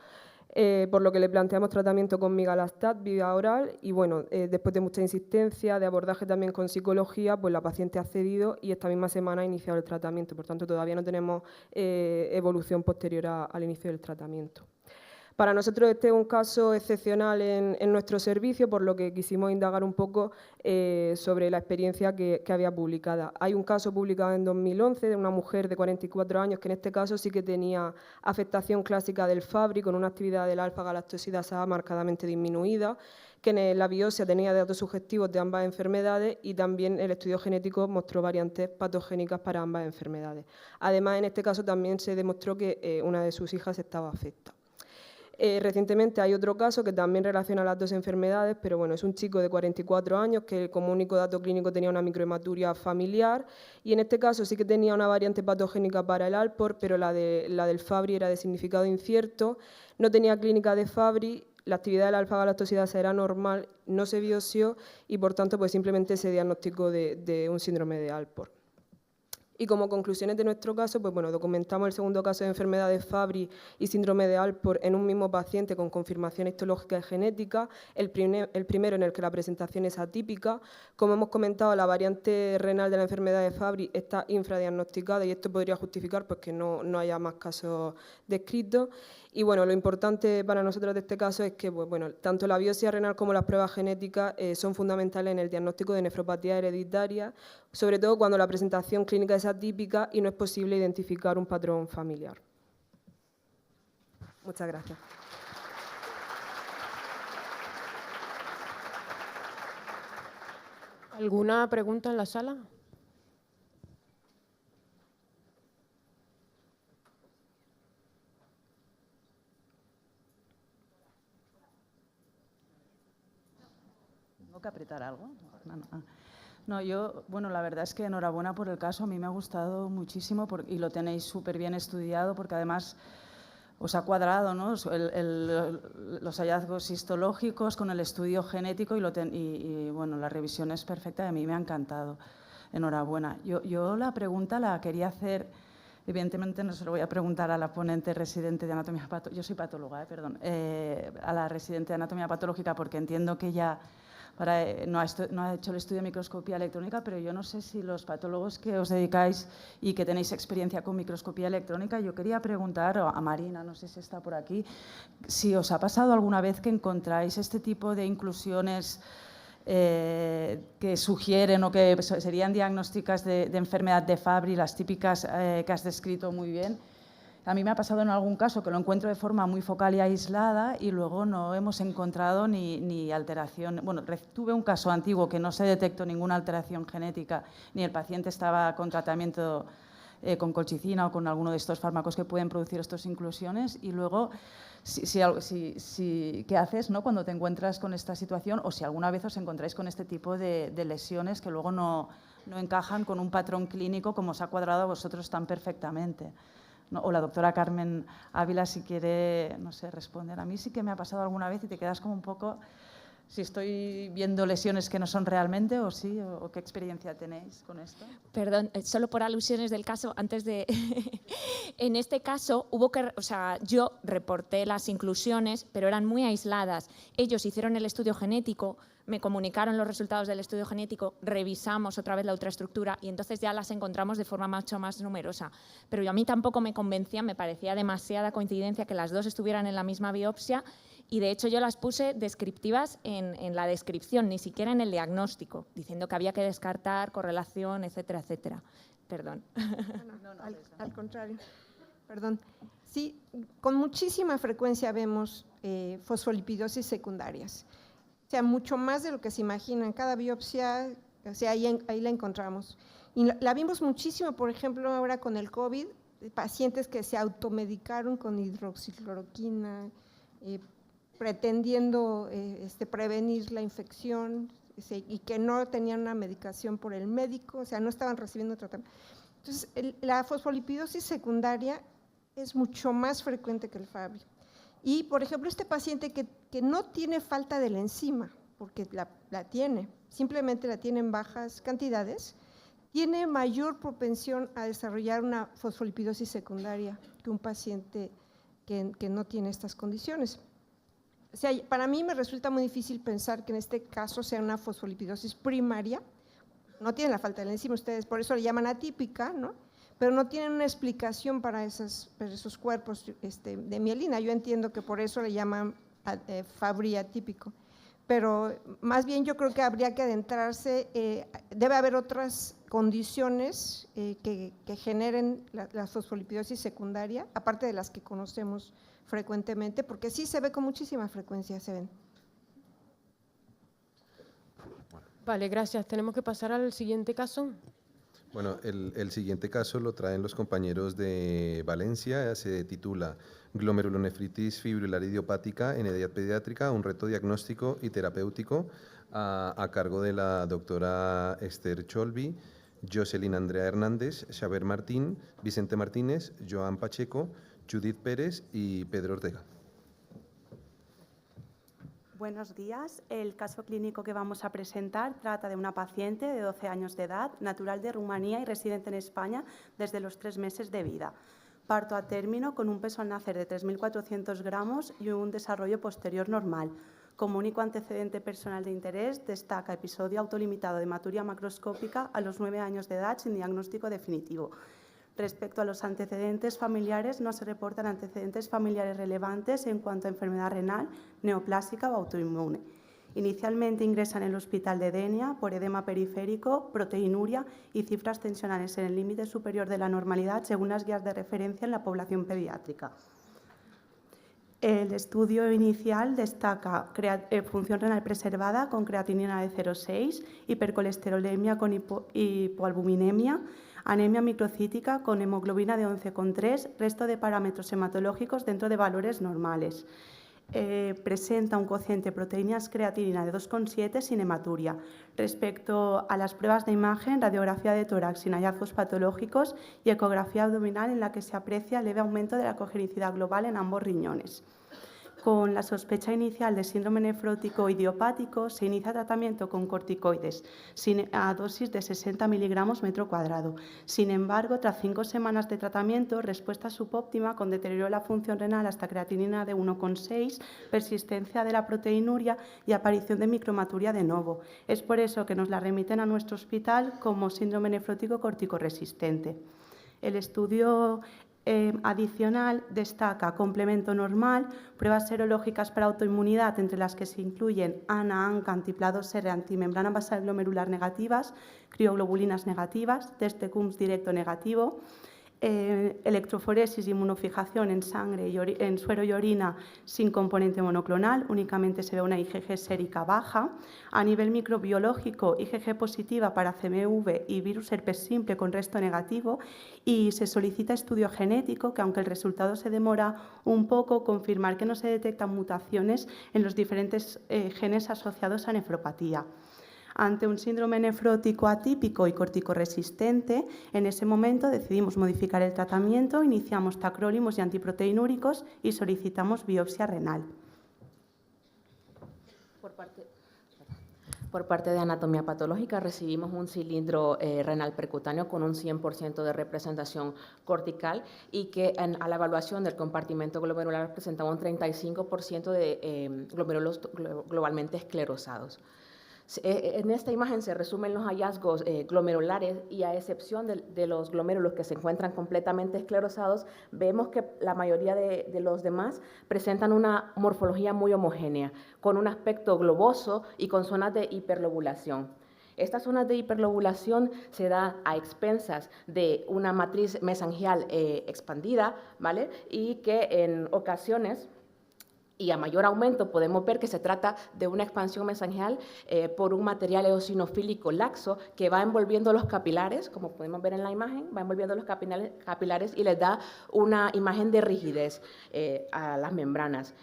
Por lo que le planteamos tratamiento con migalastat vía oral y bueno, después de mucha insistencia, de abordaje también con psicología, pues la paciente ha cedido y esta misma semana ha iniciado el tratamiento. Por tanto, todavía no tenemos evolución posterior al inicio del tratamiento. Para nosotros este es un caso excepcional en nuestro servicio, por lo que quisimos indagar un poco sobre la experiencia que había publicada. Hay un caso publicado en 2011 de una mujer de 44 años que en este caso sí que tenía afectación clásica del Fabry con una actividad del alfa-galactosidasa marcadamente disminuida, que en la biopsia tenía datos subjetivos de ambas enfermedades y también el estudio genético mostró variantes patogénicas para ambas enfermedades. Además, en este caso también se demostró que una de sus hijas estaba afecta. Recientemente hay otro caso que también relaciona las dos enfermedades, pero bueno, es un chico de 44 años que como único dato clínico tenía una microhematuria familiar y en este caso sí que tenía una variante patogénica para el Alport, pero la del Fabry era de significado incierto, no tenía clínica de Fabry, la actividad de la alfa-galactosidasa era normal, no se biopsió y por tanto pues simplemente se diagnosticó de un síndrome de Alport. Y como conclusiones de nuestro caso, pues bueno, documentamos el segundo caso de enfermedad de Fabry y síndrome de Alport en un mismo paciente con confirmación histológica y genética, el primero en el que la presentación es atípica. Como hemos comentado, la variante renal de la enfermedad de Fabry está infradiagnosticada y esto podría justificar pues, que no haya más casos descritos. Y bueno, lo importante para nosotros de este caso es que pues, bueno, tanto la biopsia renal como las pruebas genéticas son fundamentales en el diagnóstico de nefropatía hereditaria, sobre todo cuando la presentación clínica es atípica y no es posible identificar un patrón familiar. Muchas gracias. ¿Alguna pregunta en la sala? ¿Tengo que apretar algo? No. No, bueno, la verdad es que enhorabuena por el caso, a mí me ha gustado muchísimo y lo tenéis súper bien estudiado porque además os ha cuadrado, ¿no? Los hallazgos histológicos con el estudio genético y bueno, la revisión es perfecta y a mí me ha encantado. Enhorabuena. Yo la pregunta la quería hacer, evidentemente no se lo voy a preguntar a la ponente residente de anatomía patológica, yo soy patóloga, perdón, a la residente de anatomía patológica porque entiendo que ella no ha hecho el estudio de microscopía electrónica, pero yo no sé si los patólogos que os dedicáis y que tenéis experiencia con microscopía electrónica, yo quería preguntar a Marina, no sé si está por aquí, si os ha pasado alguna vez que encontráis este tipo de inclusiones que sugieren o que serían diagnósticas de enfermedad de Fabry, las típicas que has descrito muy bien. A mí me ha pasado en algún caso que lo encuentro de forma muy focal y aislada y luego no hemos encontrado ni alteración. Bueno, tuve un caso antiguo que no se detectó ninguna alteración genética, ni el paciente estaba con tratamiento con colchicina o con alguno de estos fármacos que pueden producir estas inclusiones y luego ¿qué haces, no, cuando te encuentras con esta situación o si alguna vez os encontráis con este tipo de lesiones que luego no encajan con un patrón clínico como os ha cuadrado a vosotros tan perfectamente? ¿No? O la doctora Carmen Ávila, si quiere, no sé, responder. A mí sí que me ha pasado alguna vez y te quedas como un poco, si estoy viendo lesiones que no son realmente o sí, o qué experiencia tenéis con esto. Perdón, solo por alusiones del caso, antes de… En este caso, yo reporté las inclusiones, pero eran muy aisladas. Ellos hicieron el estudio genético, me comunicaron los resultados del estudio genético, revisamos otra vez la ultraestructura y entonces ya las encontramos de forma mucho más numerosa. Pero a mí tampoco me convencía, me parecía demasiada coincidencia que las dos estuvieran en la misma biopsia y de hecho yo las puse descriptivas en la descripción, ni siquiera en el diagnóstico, diciendo que había que descartar correlación, etcétera, etcétera. Perdón. Al contrario. Perdón. Sí, con muchísima frecuencia vemos fosfolipidosis secundarias. O sea, mucho más de lo que se imagina. En cada biopsia, o sea, ahí la encontramos. Y la vimos muchísimo, por ejemplo, ahora con el COVID, pacientes que se automedicaron con hidroxicloroquina, pretendiendo prevenir la infección y que no tenían una medicación por el médico, o sea, no estaban recibiendo tratamiento. Entonces, la fosfolipidosis secundaria es mucho más frecuente que el Fabry. Y, por ejemplo, este paciente que no tiene falta de la enzima, porque la tiene, simplemente la tiene en bajas cantidades, tiene mayor propensión a desarrollar una fosfolipidosis secundaria que un paciente que no tiene estas condiciones. O sea, para mí me resulta muy difícil pensar que en este caso sea una fosfolipidosis primaria. No tienen la falta de la enzima, ustedes por eso le llaman atípica, ¿no? Pero no tienen una explicación para esos cuerpos de mielina. Yo entiendo que por eso le llaman Fabry atípico. Pero más bien yo creo que habría que adentrarse, debe haber otras condiciones que generen la fosfolipidosis secundaria, aparte de las que conocemos frecuentemente, porque sí se ve con muchísima frecuencia, se ven. Vale, gracias. Tenemos que pasar al siguiente caso. Bueno, el siguiente caso lo traen los compañeros de Valencia, se titula Glomerulonefritis fibrilar idiopática en edad pediátrica, un reto diagnóstico y terapéutico a cargo de la doctora Esther Cholvi, Jocelyn Andrea Hernández, Xavier Martín, Vicente Martínez, Joan Pacheco, Judith Pérez y Pedro Ortega. Buenos días. El caso clínico que vamos a presentar trata de una paciente de 12 años de edad, natural de Rumanía y residente en España desde los 3 meses de vida. Parto a término con un peso al nacer de 3.400 gramos y un desarrollo posterior normal. Como único antecedente personal de interés, destaca episodio autolimitado de hematuria macroscópica a los 9 años de edad sin diagnóstico definitivo. Respecto a los antecedentes familiares, no se reportan antecedentes familiares relevantes en cuanto a enfermedad renal, neoplásica o autoinmune. Inicialmente ingresa en el hospital de Denia por edema periférico, proteinuria y cifras tensionales en el límite superior de la normalidad según las guías de referencia en la población pediátrica. El estudio inicial destaca función renal preservada con creatinina de 0,6, hipercolesterolemia con hipoalbuminemia, anemia microcítica con hemoglobina de 11,3, resto de parámetros hematológicos dentro de valores normales. presenta un cociente proteínas creatinina de 2,7 sin hematuria. Respecto a las pruebas de imagen, radiografía de tórax sin hallazgos patológicos y ecografía abdominal en la que se aprecia leve aumento de la cogenicidad global en ambos riñones. Con la sospecha inicial de síndrome nefrótico idiopático, se inicia tratamiento con corticoides a dosis de 60 miligramos metro cuadrado. Sin embargo, tras 5 semanas de tratamiento, respuesta subóptima con deterioro de la función renal hasta creatinina de 1,6, persistencia de la proteinuria y aparición de micromaturia de novo. Es por eso que nos la remiten a nuestro hospital como síndrome nefrótico corticoresistente. El estudio adicional destaca complemento normal, pruebas serológicas para autoinmunidad, entre las que se incluyen ANA, ANCA, antiplados R, antimembrana basal glomerular negativas, crioglobulinas negativas, test de Coombs directo negativo, electroforesis y inmunofijación en sangre y en suero y orina sin componente monoclonal, únicamente se ve una IgG sérica baja. A nivel microbiológico, IgG positiva para CMV y virus herpes simple con resto negativo, y se solicita estudio genético, que aunque el resultado se demora un poco, confirmar que no se detectan mutaciones en los diferentes genes asociados a nefropatía. Ante un síndrome nefrótico atípico y corticoresistente, en ese momento decidimos modificar el tratamiento, iniciamos tacrolimus y antiproteinúricos y solicitamos biopsia renal. Por parte de anatomía patológica recibimos un cilindro renal percutáneo con un 100% de representación cortical y que a la evaluación del compartimento glomerular presentaba un 35% de glomérulos globalmente esclerosados. En esta imagen se resumen los hallazgos glomerulares y, a excepción de los glomérulos que se encuentran completamente esclerosados, vemos que la mayoría de los demás presentan una morfología muy homogénea, con un aspecto globoso y con zonas de hiperlobulación. Estas zonas de hiperlobulación se dan a expensas de una matriz mesangial expandida, ¿vale? Y que en ocasiones y a mayor aumento podemos ver que se trata de una expansión mesangial por un material eosinofílico laxo que va envolviendo los capilares, como podemos ver en la imagen, va envolviendo los capilares y les da una imagen de rigidez a las membranas.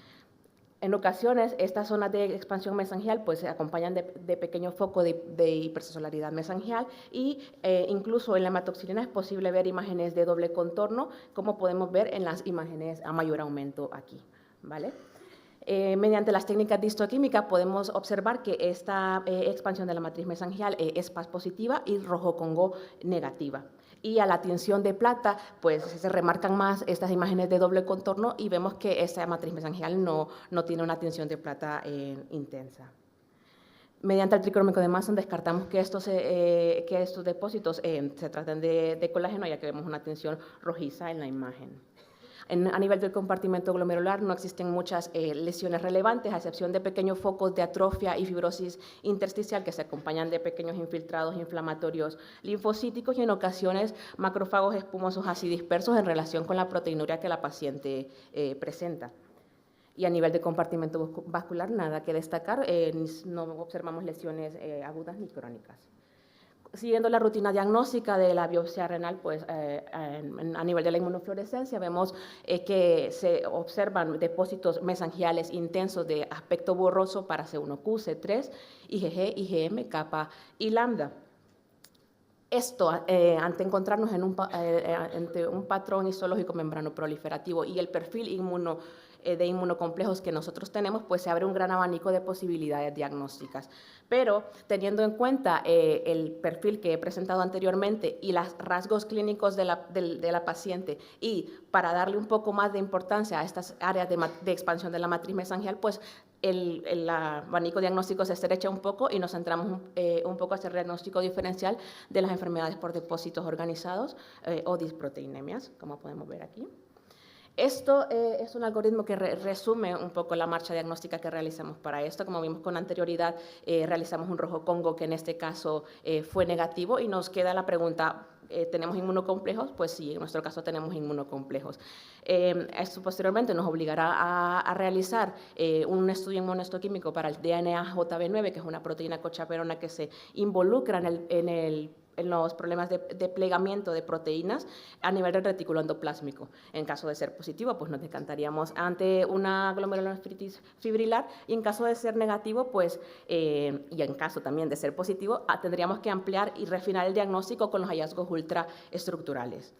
En ocasiones, estas zonas de expansión mesangial pues, se acompañan de pequeños focos de hipersensorialidad mesangial y incluso en la hematoxilina es posible ver imágenes de doble contorno, como podemos ver en las imágenes a mayor aumento aquí, ¿vale? Mediante las técnicas de histoquímica podemos observar que esta expansión de la matriz mesangial es PAS positiva y rojo Congo negativa. Y a la tinción de plata, pues se remarcan más estas imágenes de doble contorno y vemos que esta matriz mesangial no tiene una tinción de plata intensa. Mediante el tricromémico de Mason descartamos que estos depósitos se traten de colágeno, ya que vemos una tinción rojiza en la imagen. A nivel del compartimento glomerular no existen muchas lesiones relevantes, a excepción de pequeños focos de atrofia y fibrosis intersticial que se acompañan de pequeños infiltrados inflamatorios linfocíticos y en ocasiones macrófagos espumosos así dispersos en relación con la proteinuria que la paciente presenta. Y a nivel de compartimento vascular nada que destacar, no observamos lesiones agudas ni crónicas. Siguiendo la rutina diagnóstica de la biopsia renal, pues a nivel de la inmunofluorescencia vemos que se observan depósitos mesangiales intensos de aspecto borroso para C1Q, C3, IgG, IgM, kappa y lambda. Esto, ante encontrarnos ante un patrón histológico membrano proliferativo y el perfil de inmunocomplejos que nosotros tenemos, pues se abre un gran abanico de posibilidades diagnósticas. Pero teniendo en cuenta el perfil que he presentado anteriormente y los rasgos clínicos de la paciente, y para darle un poco más de importancia a estas áreas de expansión de la matriz mesangial, pues el abanico diagnóstico se estrecha un poco y nos centramos un poco hacia el diagnóstico diferencial de las enfermedades por depósitos organizados o disproteinemias, como podemos ver aquí. Esto es un algoritmo que resume un poco la marcha diagnóstica que realizamos para esto. Como vimos con anterioridad, realizamos un rojo Congo que en este caso fue negativo y nos queda la pregunta, ¿tenemos inmunocomplejos? Pues sí, en nuestro caso tenemos inmunocomplejos. Esto posteriormente nos obligará a realizar un estudio inmunohistoquímico para el DNA JB9, que es una proteína cochaperona que se involucra en problemas de plegamiento de proteínas a nivel del retículo endoplásmico. En caso de ser positivo, pues nos decantaríamos ante una glomerulonefritis fibrilar, y en caso de ser negativo, pues, y en caso también de ser positivo, tendríamos que ampliar y refinar el diagnóstico con los hallazgos ultraestructurales.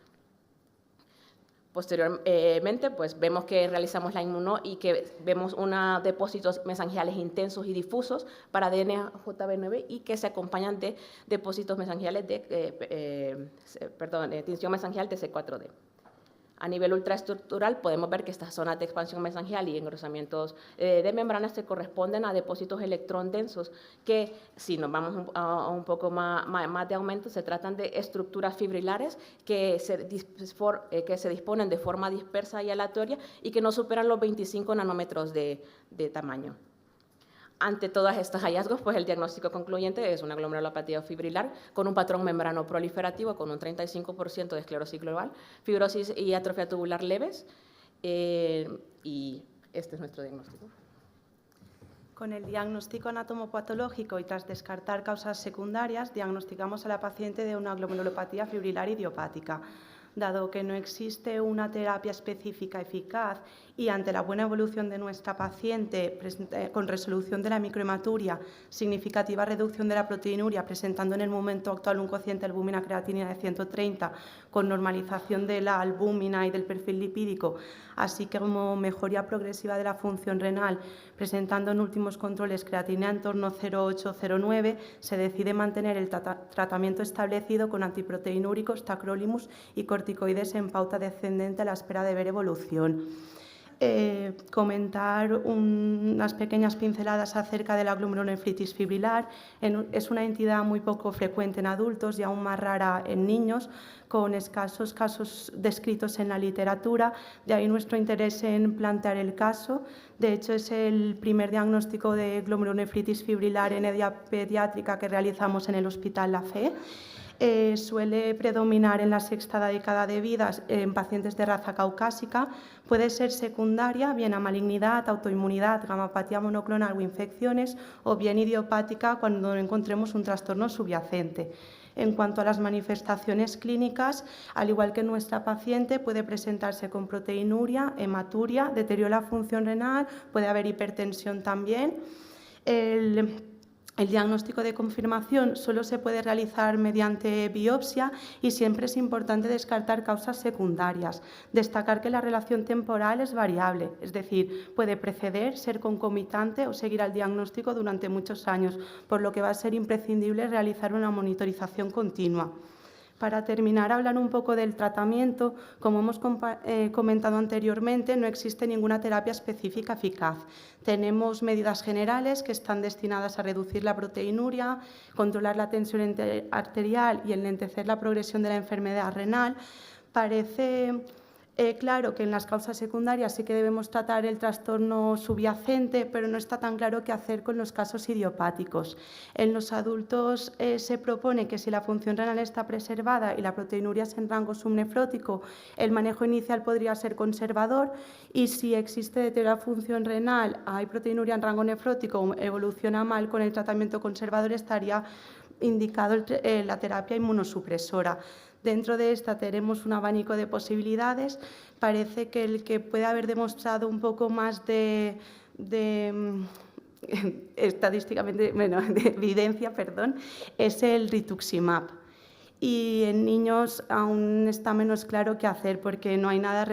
Posteriormente, pues vemos que realizamos la inmuno y que vemos depósitos mesangiales intensos y difusos para DNAJB9 y que se acompañan de depósitos mesangiales de, tinción mesangial de C4D. A nivel ultraestructural podemos ver que estas zonas de expansión mesangial y engrosamientos de membranas se corresponden a depósitos electrón densos que, si nos vamos a un poco más de aumento, se tratan de estructuras fibrilares que se disponen de forma dispersa y aleatoria y que no superan los 25 nanómetros de tamaño. Ante todos estos hallazgos, pues el diagnóstico concluyente es una glomerulopatía fibrilar con un patrón membrano proliferativo con un 35% de esclerosis global, fibrosis y atrofia tubular leves, y este es nuestro diagnóstico. Con el diagnóstico anatomopatológico y tras descartar causas secundarias, diagnosticamos a la paciente de una glomerulopatía fibrilar idiopática. Dado que no existe una terapia específica eficaz y ante la buena evolución de nuestra paciente con resolución de la microhematuria, significativa reducción de la proteinuria, presentando en el momento actual un cociente albúmina-creatinina de 130, con normalización de la albúmina y del perfil lipídico, así como mejoría progresiva de la función renal, presentando en últimos controles creatinina en torno a 0,8-0,9, se decide mantener el tratamiento establecido con antiproteinúricos, tacrolimus y corticoides en pauta descendente a la espera de ver evolución. Comentar unas pequeñas pinceladas acerca de la glomerulonefritis fibrilar. Es una entidad muy poco frecuente en adultos y aún más rara en niños, con escasos casos descritos en la literatura. De ahí nuestro interés en plantear el caso. De hecho, es el primer diagnóstico de glomerulonefritis fibrilar en edad pediátrica que realizamos en el Hospital La Fe. Suele predominar en la sexta década de vida en pacientes de raza caucásica. Puede ser secundaria, bien a malignidad, autoinmunidad, gamapatía monoclonal o infecciones, o bien idiopática cuando encontremos un trastorno subyacente. En cuanto a las manifestaciones clínicas, al igual que nuestra paciente, puede presentarse con proteinuria, hematuria, deterioro de la función renal, puede haber hipertensión también. El diagnóstico de confirmación solo se puede realizar mediante biopsia y siempre es importante descartar causas secundarias. Destacar que la relación temporal es variable, es decir, puede preceder, ser concomitante o seguir al diagnóstico durante muchos años, por lo que va a ser imprescindible realizar una monitorización continua. Para terminar, hablar un poco del tratamiento. Como hemos comentado anteriormente, no existe ninguna terapia específica eficaz. Tenemos medidas generales que están destinadas a reducir la proteinuria, controlar la tensión arterial y enlentecer la progresión de la enfermedad renal. Parece claro que en las causas secundarias sí que debemos tratar el trastorno subyacente, pero no está tan claro qué hacer con los casos idiopáticos. En los adultos se propone que si la función renal está preservada y la proteinuria es en rango subnefrótico, el manejo inicial podría ser conservador, y si existe deterioro de la función renal, hay proteinuria en rango nefrótico, evoluciona mal, con el tratamiento conservador estaría indicado la terapia inmunosupresora. Dentro de esta tenemos un abanico de posibilidades. Parece que el que puede haber demostrado un poco más de estadísticamente, de evidencia, es el rituximab. Y en niños aún está menos claro qué hacer porque no hay nada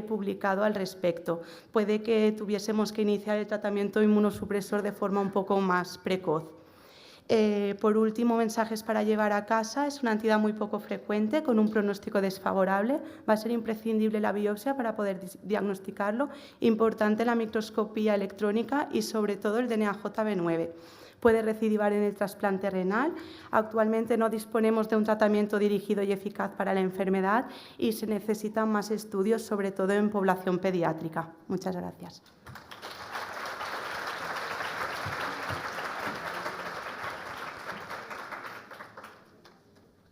publicado al respecto. Puede que tuviésemos que iniciar el tratamiento inmunosupresor de forma un poco más precoz. Por último, mensajes para llevar a casa. Es una entidad muy poco frecuente, con un pronóstico desfavorable. Va a ser imprescindible la biopsia para poder diagnosticarlo. Importante la microscopía electrónica y, sobre todo, el DNAJB9. Puede recidivar en el trasplante renal. Actualmente no disponemos de un tratamiento dirigido y eficaz para la enfermedad y se necesitan más estudios, sobre todo en población pediátrica. Muchas gracias.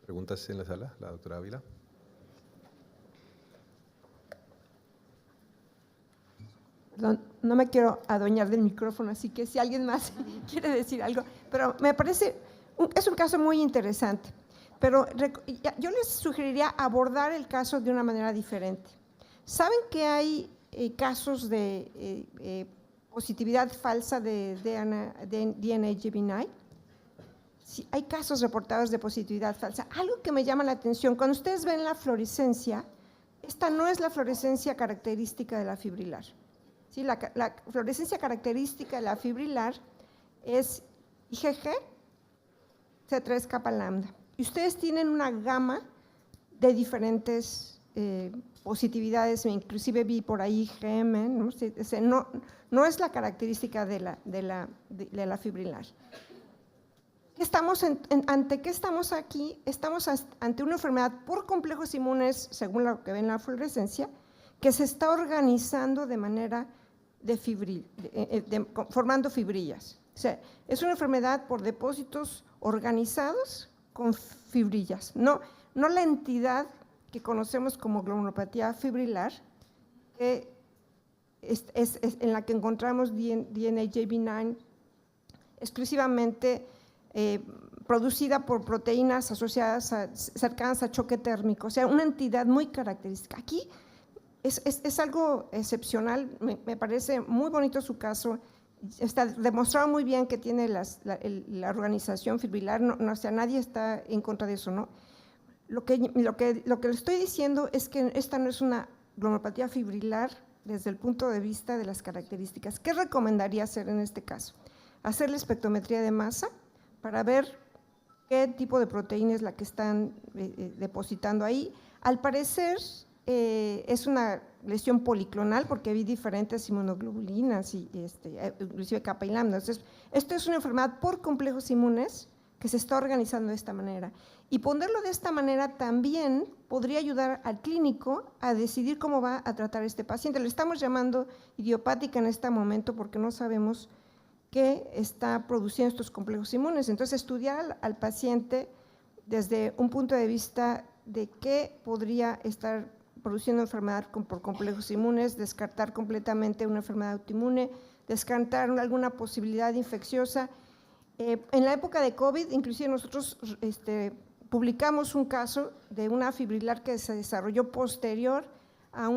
¿Preguntas en la sala? La doctora Ávila. Perdón, no me quiero adueñar del micrófono, así que si alguien más quiere decir algo, pero me parece, es un caso muy interesante. pero yo les sugeriría abordar el caso de una manera diferente. ¿Saben que hay casos de positividad falsa de DNA JB9? Sí, hay casos reportados de positividad falsa. Algo que me llama la atención, cuando ustedes ven la fluorescencia, esta no es la fluorescencia característica de la fibrilar. ¿Sí? La fluorescencia característica de la fibrilar es IgG, C3 kappa lambda. Y ustedes tienen una gama de diferentes positividades, inclusive vi por ahí IgM, ¿no? No es la característica de la fibrilar. ¿Ante qué estamos aquí? Estamos ante una enfermedad por complejos inmunes, según lo que ven en la fluorescencia, que se está organizando de manera formando fibrillas. O sea, es una enfermedad por depósitos organizados con fibrillas, no la entidad que conocemos como glomurulopatía fibrilar, que es en la que encontramos DNA JB9 exclusivamente producida por proteínas asociadas cercanas a choque térmico, o sea, una entidad muy característica. Aquí es algo excepcional, me parece muy bonito su caso, está demostrado muy bien que tiene la organización fibrilar, o sea, nadie está en contra de eso, ¿no? Lo que le estoy diciendo es que esta no es una glomurulopatía fibrilar desde el punto de vista de las características. ¿Qué recomendaría hacer en este caso? Hacer la espectrometría de masa para ver qué tipo de proteína es la que están depositando ahí. Al parecer es una lesión policlonal porque vi diferentes inmunoglobulinas y inclusive kappa y lambda. Entonces, esto es una enfermedad por complejos inmunes que se está organizando de esta manera. Y ponerlo de esta manera también podría ayudar al clínico a decidir cómo va a tratar a este paciente. Le estamos llamando idiopática en este momento porque no sabemos qué está produciendo estos complejos inmunes. Entonces, estudiar al paciente desde un punto de vista de qué podría estar produciendo enfermedad por complejos inmunes, descartar completamente una enfermedad autoinmune, descartar alguna posibilidad infecciosa. En la época de COVID, inclusive nosotros publicamos un caso de una fibrilar que se desarrolló posterior a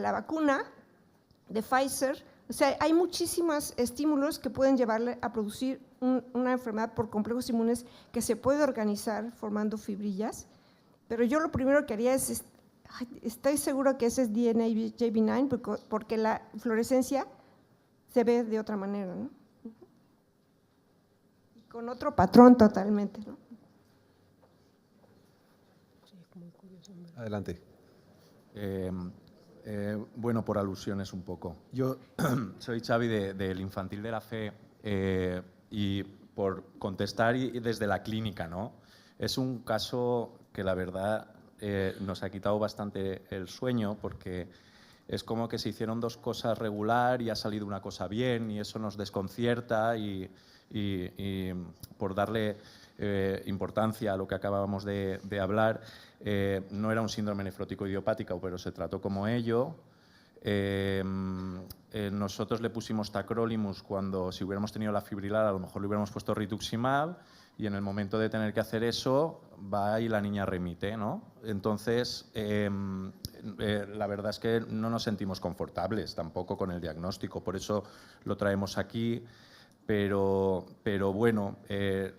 la vacuna de Pfizer. O sea, hay muchísimos estímulos que pueden llevarle a producir una enfermedad por complejos inmunes que se puede organizar formando fibrillas, pero yo lo primero que haría es, estoy seguro que ese es DNA JB9 porque la fluorescencia se ve de otra manera, ¿no? Y con otro patrón totalmente, ¿no? Adelante. Bueno, por alusiones un poco. Yo soy Xavi del Infantil de la Fe y por contestar y desde la clínica, ¿no? Es un caso que la verdad nos ha quitado bastante el sueño porque es como que se hicieron dos cosas regular y ha salido una cosa bien y eso nos desconcierta y por darle importancia a lo que acabábamos de hablar, no era un síndrome nefrótico idiopático, pero se trató como ello. Nosotros le pusimos tacrolimus cuando, si hubiéramos tenido la fibrilar, a lo mejor le hubiéramos puesto rituximab y en el momento de tener que hacer eso, va y la niña remite, ¿no? Entonces, la verdad es que no nos sentimos confortables tampoco con el diagnóstico, por eso lo traemos aquí. Pero bueno,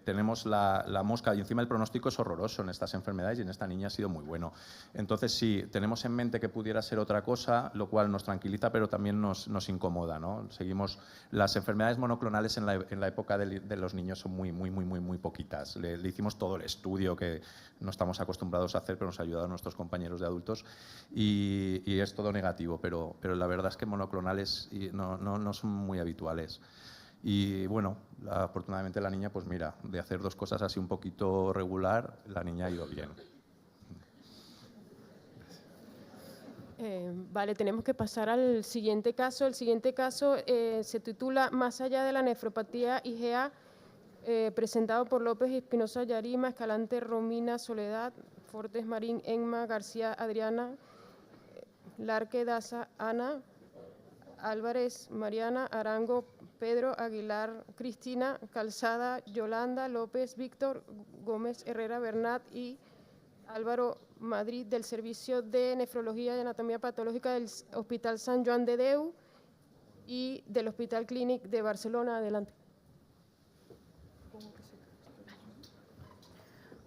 tenemos la mosca y encima el pronóstico es horroroso en estas enfermedades y en esta niña ha sido muy bueno. Entonces sí, tenemos en mente que pudiera ser otra cosa, lo cual nos tranquiliza pero también nos incomoda, ¿no? Seguimos, las enfermedades monoclonales en la época de los niños son muy poquitas. Le hicimos todo el estudio que no estamos acostumbrados a hacer, pero nos ha ayudado a nuestros compañeros de adultos y es todo negativo, pero la verdad es que monoclonales no son muy habituales. Y bueno, afortunadamente la niña, pues mira, de hacer dos cosas así un poquito regular, la niña ha ido bien. Vale, tenemos que pasar al siguiente caso. El siguiente caso se titula Más allá de la nefropatía IgA, presentado por López Espinosa Yarima, Escalante Romina Soledad, Fortes Marín Enma, García Adriana, Larque Daza Ana, Álvarez, Mariana, Arango, Pedro, Aguilar, Cristina, Calzada, Yolanda, López, Víctor, Gómez, Herrera, Bernat y Álvaro Madrid, del Servicio de Nefrología y Anatomía Patológica del Hospital Sant Joan de Déu y del Hospital Clínic de Barcelona. Adelante.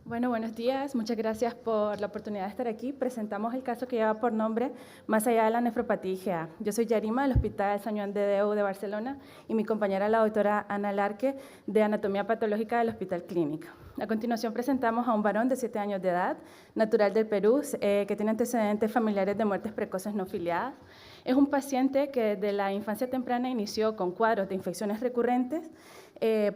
Bueno, buenos días. Muchas gracias por la oportunidad de estar aquí. Presentamos el caso que lleva por nombre Más allá de la nefropatía IgA. Yo soy Yarima, del Hospital Sant Joan de Déu de Barcelona, y mi compañera, la doctora Ana Larque, de Anatomía Patológica del Hospital Clínic. A continuación presentamos a un varón de 7 años de edad, natural del Perú, que tiene antecedentes familiares de muertes precoces no filiadas. Es un paciente que desde la infancia temprana inició con cuadros de infecciones recurrentes,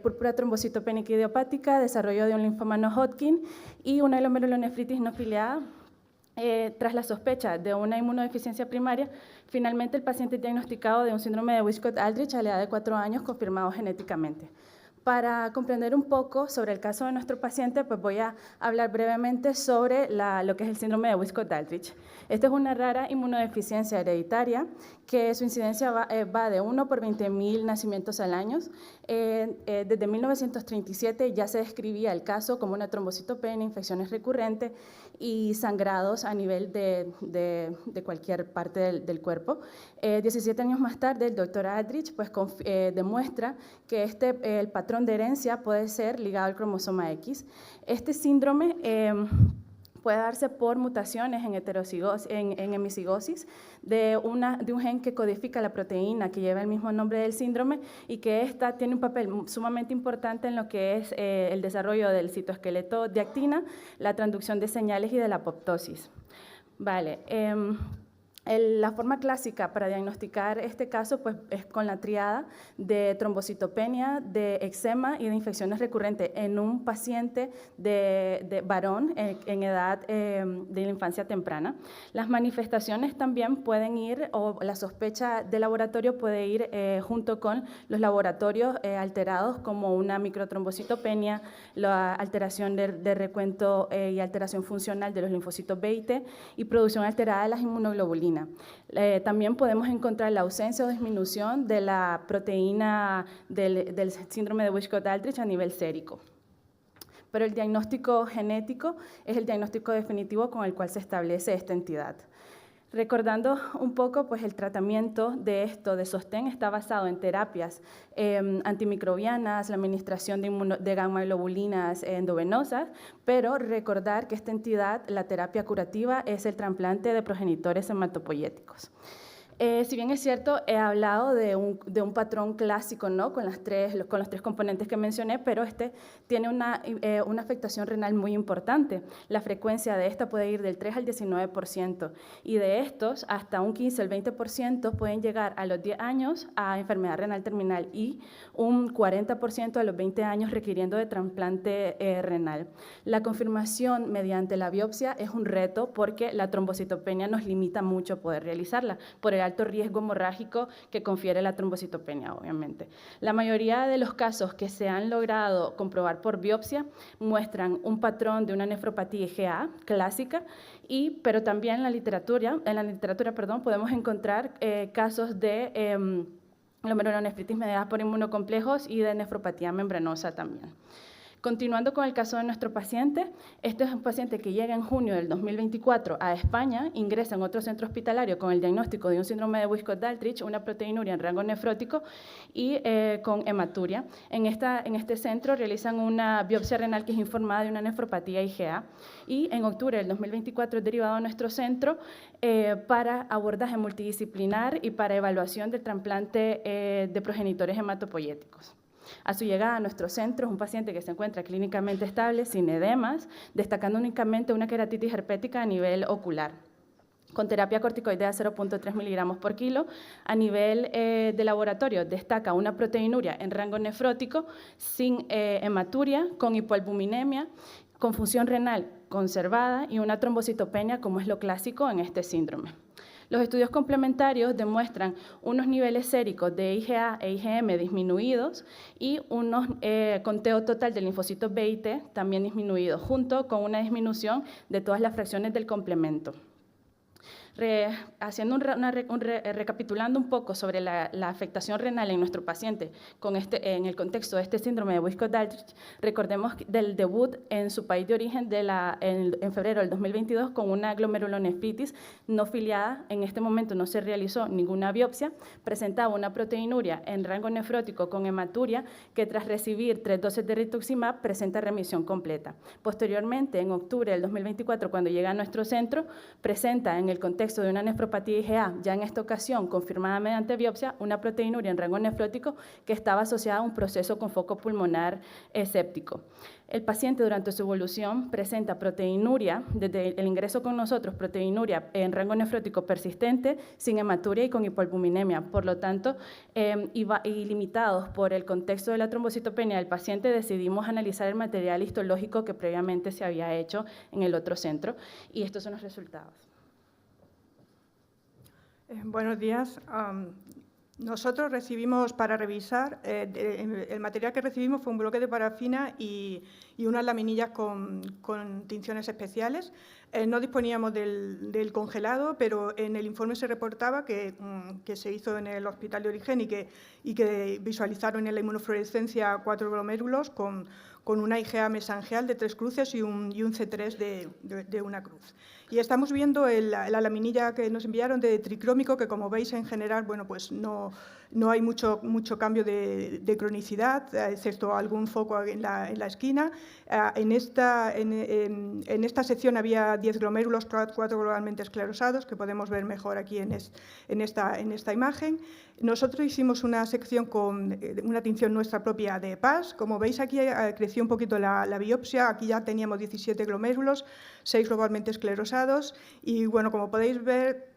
púrpura trombocitopénica idiopática, desarrollo de un linfoma no Hodgkin y una glomerulonefritis no filiada. Tras la sospecha de una inmunodeficiencia primaria, finalmente el paciente es diagnosticado de un síndrome de Wiskott-Aldrich a la edad de 4 años, confirmado genéticamente. Para comprender un poco sobre el caso de nuestro paciente, pues voy a hablar brevemente sobre lo que es el síndrome de Wiskott-Aldrich. Esta es una rara inmunodeficiencia hereditaria que su incidencia va de 1 por 20.000 nacimientos al año. Desde 1937 ya se describía el caso como una trombocitopenia, infecciones recurrentes y sangrados a nivel de cualquier parte del cuerpo. 17 años más tarde, el doctor Aldrich pues, demuestra que el patrón de herencia puede ser ligado al cromosoma X. Este síndrome puede darse por mutaciones en hemicigosis de un gen que codifica la proteína que lleva el mismo nombre del síndrome y que esta tiene un papel sumamente importante en lo que es el desarrollo del citoesqueleto de actina, la transducción de señales y de la apoptosis. Vale. La forma clásica para diagnosticar este caso pues, es con la triada de trombocitopenia, de eczema y de infecciones recurrentes en un paciente de varón en edad de la infancia temprana. Las manifestaciones también pueden ir, o la sospecha de laboratorio puede ir junto con los laboratorios alterados como una microtrombocitopenia, la alteración de recuento y alteración funcional de los linfocitos B y T y producción alterada de las inmunoglobulinas. También podemos encontrar la ausencia o disminución de la proteína del síndrome de Wiskott-Aldrich a nivel sérico. Pero el diagnóstico genético es el diagnóstico definitivo con el cual se establece esta entidad. Recordando un poco, pues el tratamiento de esto, de sostén, está basado en terapias antimicrobianas, la administración de gamma-globulinas endovenosas, pero recordar que esta entidad, la terapia curativa, es el trasplante de progenitores hematopoyéticos. Si bien es cierto, he hablado de un patrón clásico, ¿no? con los tres componentes que mencioné, pero este tiene una afectación renal muy importante. La frecuencia de esta puede ir del 3 al 19%, y de estos, hasta un 15 al 20% pueden llegar a los 10 años a enfermedad renal terminal y un 40% a los 20 años requiriendo de trasplante renal. La confirmación mediante la biopsia es un reto porque la trombocitopenia nos limita mucho a poder realizarla, por el alto riesgo hemorrágico que confiere la trombocitopenia, obviamente. La mayoría de los casos que se han logrado comprobar por biopsia muestran un patrón de una nefropatía IgA clásica, pero también en la literatura podemos encontrar casos de glomerulonefritis mediada por inmunocomplejos y de nefropatía membranosa también. Continuando con el caso de nuestro paciente, este es un paciente que llega en junio del 2024 a España, ingresa en otro centro hospitalario con el diagnóstico de un síndrome de Wiskott-Aldrich, una proteinuria en rango nefrótico y con hematuria. En este centro realizan una biopsia renal que es informada de una nefropatía IgA y en octubre del 2024 es derivado a nuestro centro para abordaje multidisciplinar y para evaluación del trasplante de progenitores hematopoyéticos. A su llegada a nuestro centro es un paciente que se encuentra clínicamente estable, sin edemas, destacando únicamente una queratitis herpética a nivel ocular, con terapia corticoidea 0.3 miligramos por kilo. A nivel de laboratorio destaca una proteinuria en rango nefrótico, sin hematuria, con hipoalbuminemia, con función renal conservada y una trombocitopenia, como es lo clásico en este síndrome. Los estudios complementarios demuestran unos niveles séricos de IgA e IgM disminuidos y unos conteo total de linfocitos B y T también disminuidos, junto con una disminución de todas las fracciones del complemento. Recapitulando un poco sobre la afectación renal en nuestro paciente en el contexto de este síndrome de Wiskott-Daltrich, recordemos del debut en su país de origen en febrero del 2022 con una glomerulonefritis no filiada. En este momento no se realizó ninguna biopsia, presentaba una proteinuria en rango nefrótico con hematuria que tras recibir 3 dosis de rituximab presenta remisión completa. Posteriormente, en octubre del 2024, cuando llega a nuestro centro, presenta en el contexto de una nefropatía IgA, ya en esta ocasión confirmada mediante biopsia, una proteinuria en rango nefrótico que estaba asociada a un proceso con foco pulmonar séptico. El paciente durante su evolución presenta proteinuria, desde el ingreso con nosotros, proteinuria en rango nefrótico persistente, sin hematuria y con hipoalbuminemia. Por lo tanto, y limitados por el contexto de la trombocitopenia del paciente, decidimos analizar el material histológico que previamente se había hecho en el otro centro, y estos son los resultados. Buenos días. Nosotros recibimos para revisar, el material que recibimos fue un bloque de parafina y unas laminillas con tinciones especiales. No disponíamos del congelado, pero en el informe se reportaba que se hizo en el hospital de origen y que visualizaron en la inmunofluorescencia 4 glomérulos con una IgA mesangial de 3 cruces y un C3 de una cruz. Y estamos viendo la laminilla que nos enviaron de tricrómico, que como veis en general, bueno, pues no hay mucho cambio de cronicidad, excepto algún foco en la esquina. En esta sección había 10 glomérulos, 4 globalmente esclerosados, que podemos ver mejor aquí en esta imagen. Nosotros hicimos una sección con una tinción nuestra propia de PAS. Como veis aquí creció un poquito la biopsia, aquí ya teníamos 17 glomérulos, 6 globalmente esclerosados y bueno, como podéis ver,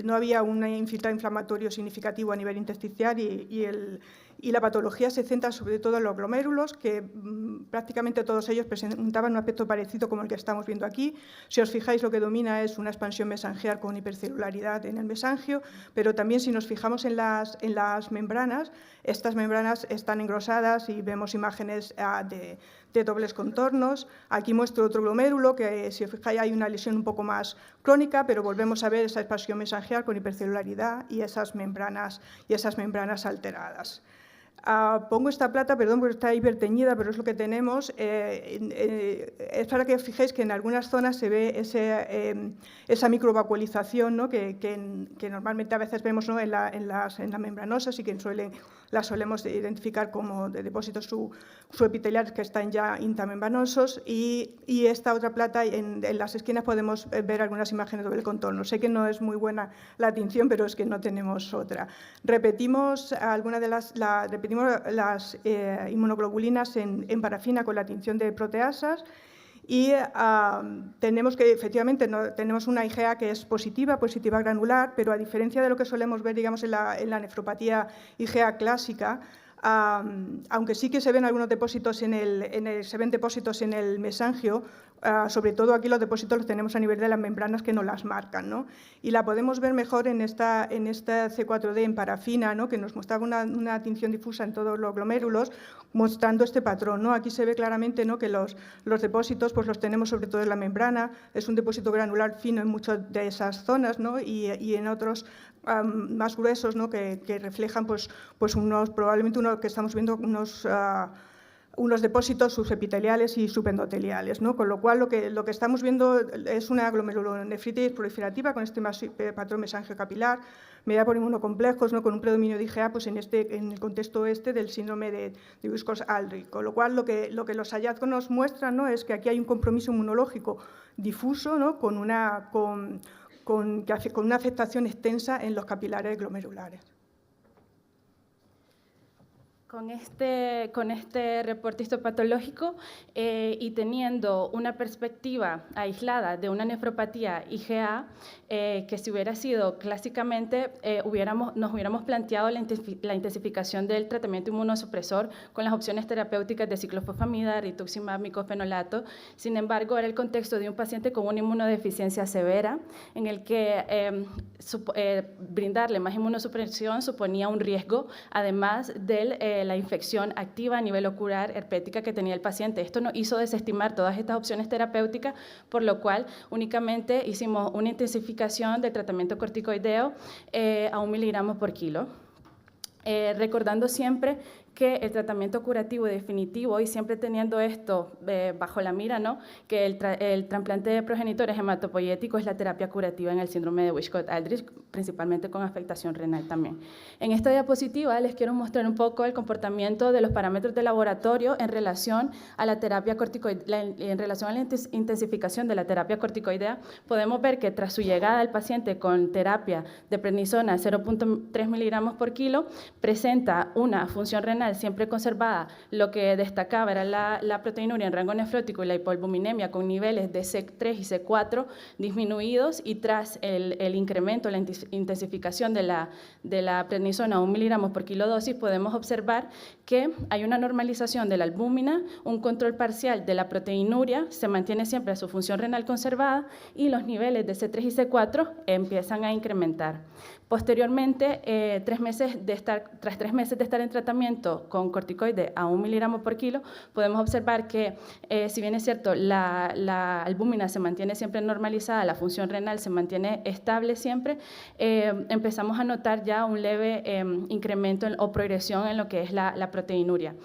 no había un infiltrado inflamatorio significativo a nivel intersticial y la patología se centra sobre todo en los glomérulos, que prácticamente todos ellos presentaban un aspecto parecido como el que estamos viendo aquí. Si os fijáis, lo que domina es una expansión mesangial con hipercelularidad en el mesangio, pero también si nos fijamos en las membranas, estas membranas están engrosadas y vemos imágenes de dobles contornos. Aquí muestro otro glomérulo, que si os fijáis hay una lesión un poco más crónica, pero volvemos a ver esa expansión mesangial con hipercelularidad y esas membranas alteradas. Pongo esta plata, perdón, porque está hiperteñida, pero es lo que tenemos. Es para que os fijéis que en algunas zonas se ve esa microvacuolización, ¿no? que normalmente a veces vemos, ¿no? en las membranosas y que las solemos identificar como de depósitos subepiteliales que están ya intamembranosos. Y esta otra plata, en las esquinas podemos ver algunas imágenes del contorno. Sé que no es muy buena la tinción, pero es que no tenemos otra. Repetimos las inmunoglobulinas en parafina con la tinción de proteasas y tenemos que, efectivamente, tenemos una IgA que es positiva granular, pero a diferencia de lo que solemos ver, digamos, en la nefropatía IgA clásica, aunque sí que se ven algunos depósitos se ven depósitos en el mesangio, sobre todo aquí los depósitos los tenemos a nivel de las membranas que nos las marcan, ¿no? Y la podemos ver mejor en esta C4D en parafina, ¿no? Que nos mostraba una tinción difusa en todos los glomérulos, mostrando este patrón, ¿no? Aquí se ve claramente, ¿no? Que los depósitos pues los tenemos sobre todo en la membrana, es un depósito granular fino en muchas de esas zonas, ¿no? Y en otros más gruesos, ¿no? que reflejan pues probablemente que estamos viendo unos depósitos subepiteliales y subendoteliales, ¿no? Con lo cual lo que estamos viendo es una glomerulonefritis proliferativa con este patrón mesangio capilar, mediada por inmunocomplejos, ¿no? Con un predominio de IgA pues en el contexto del síndrome de Wiskott-Aldrich. Con lo cual lo que los hallazgos nos muestran, ¿no? Es que aquí hay un compromiso inmunológico difuso, ¿no? con una afectación extensa en los capilares glomerulares. Con este reporte histopatológico y teniendo una perspectiva aislada de una nefropatía IgA, que si hubiera sido clásicamente, nos hubiéramos planteado la intensificación del tratamiento inmunosupresor con las opciones terapéuticas de ciclofosfamida, rituximab, micofenolato. Sin embargo, era el contexto de un paciente con una inmunodeficiencia severa, en el que brindarle más inmunosupresión suponía un riesgo, además del la infección activa a nivel ocular herpética que tenía el paciente. Esto nos hizo desestimar todas estas opciones terapéuticas, por lo cual únicamente hicimos una intensificación del tratamiento corticoideo a 1 miligramo por kilo. Recordando siempre que el tratamiento curativo definitivo, y siempre teniendo esto bajo la mira, ¿no?, que el trasplante de progenitores hematopoyéticos es la terapia curativa en el síndrome de Wiskott-Aldrich, principalmente con afectación renal también. En esta diapositiva les quiero mostrar un poco el comportamiento de los parámetros de laboratorio en relación a la terapia corticoidea, en relación a la intensificación de la terapia corticoidea. Podemos ver que tras su llegada al paciente con terapia de prednisona 0.3 miligramos por kilo, presenta una función renal siempre conservada. Lo que destacaba era la proteinuria en rango nefrótico y la hipoalbuminemia con niveles de C3 y C4 disminuidos, y tras el incremento, la intensificación de la prednisona a 1 miligramo por kilo dosis, podemos observar que hay una normalización de la albúmina, un control parcial de la proteinuria, se mantiene siempre su función renal conservada y los niveles de C3 y C4 empiezan a incrementar. Posteriormente, tras 3 meses de estar en tratamiento con corticoide a 1 miligramo por kilo, podemos observar que, si bien es cierto, la albúmina se mantiene siempre normalizada, la función renal se mantiene estable siempre, empezamos a notar ya un leve incremento o progresión en lo que es la proteinuria.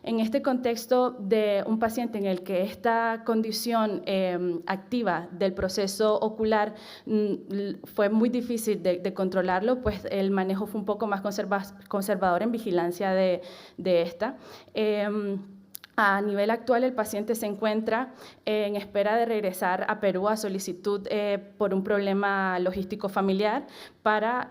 En este contexto de un paciente en el que esta condición activa del proceso ocular fue muy difícil de controlarlo, pues el manejo fue un poco más conservador en vigilancia de esta. A nivel actual, el paciente se encuentra en espera de regresar a Perú a solicitud por un problema logístico familiar para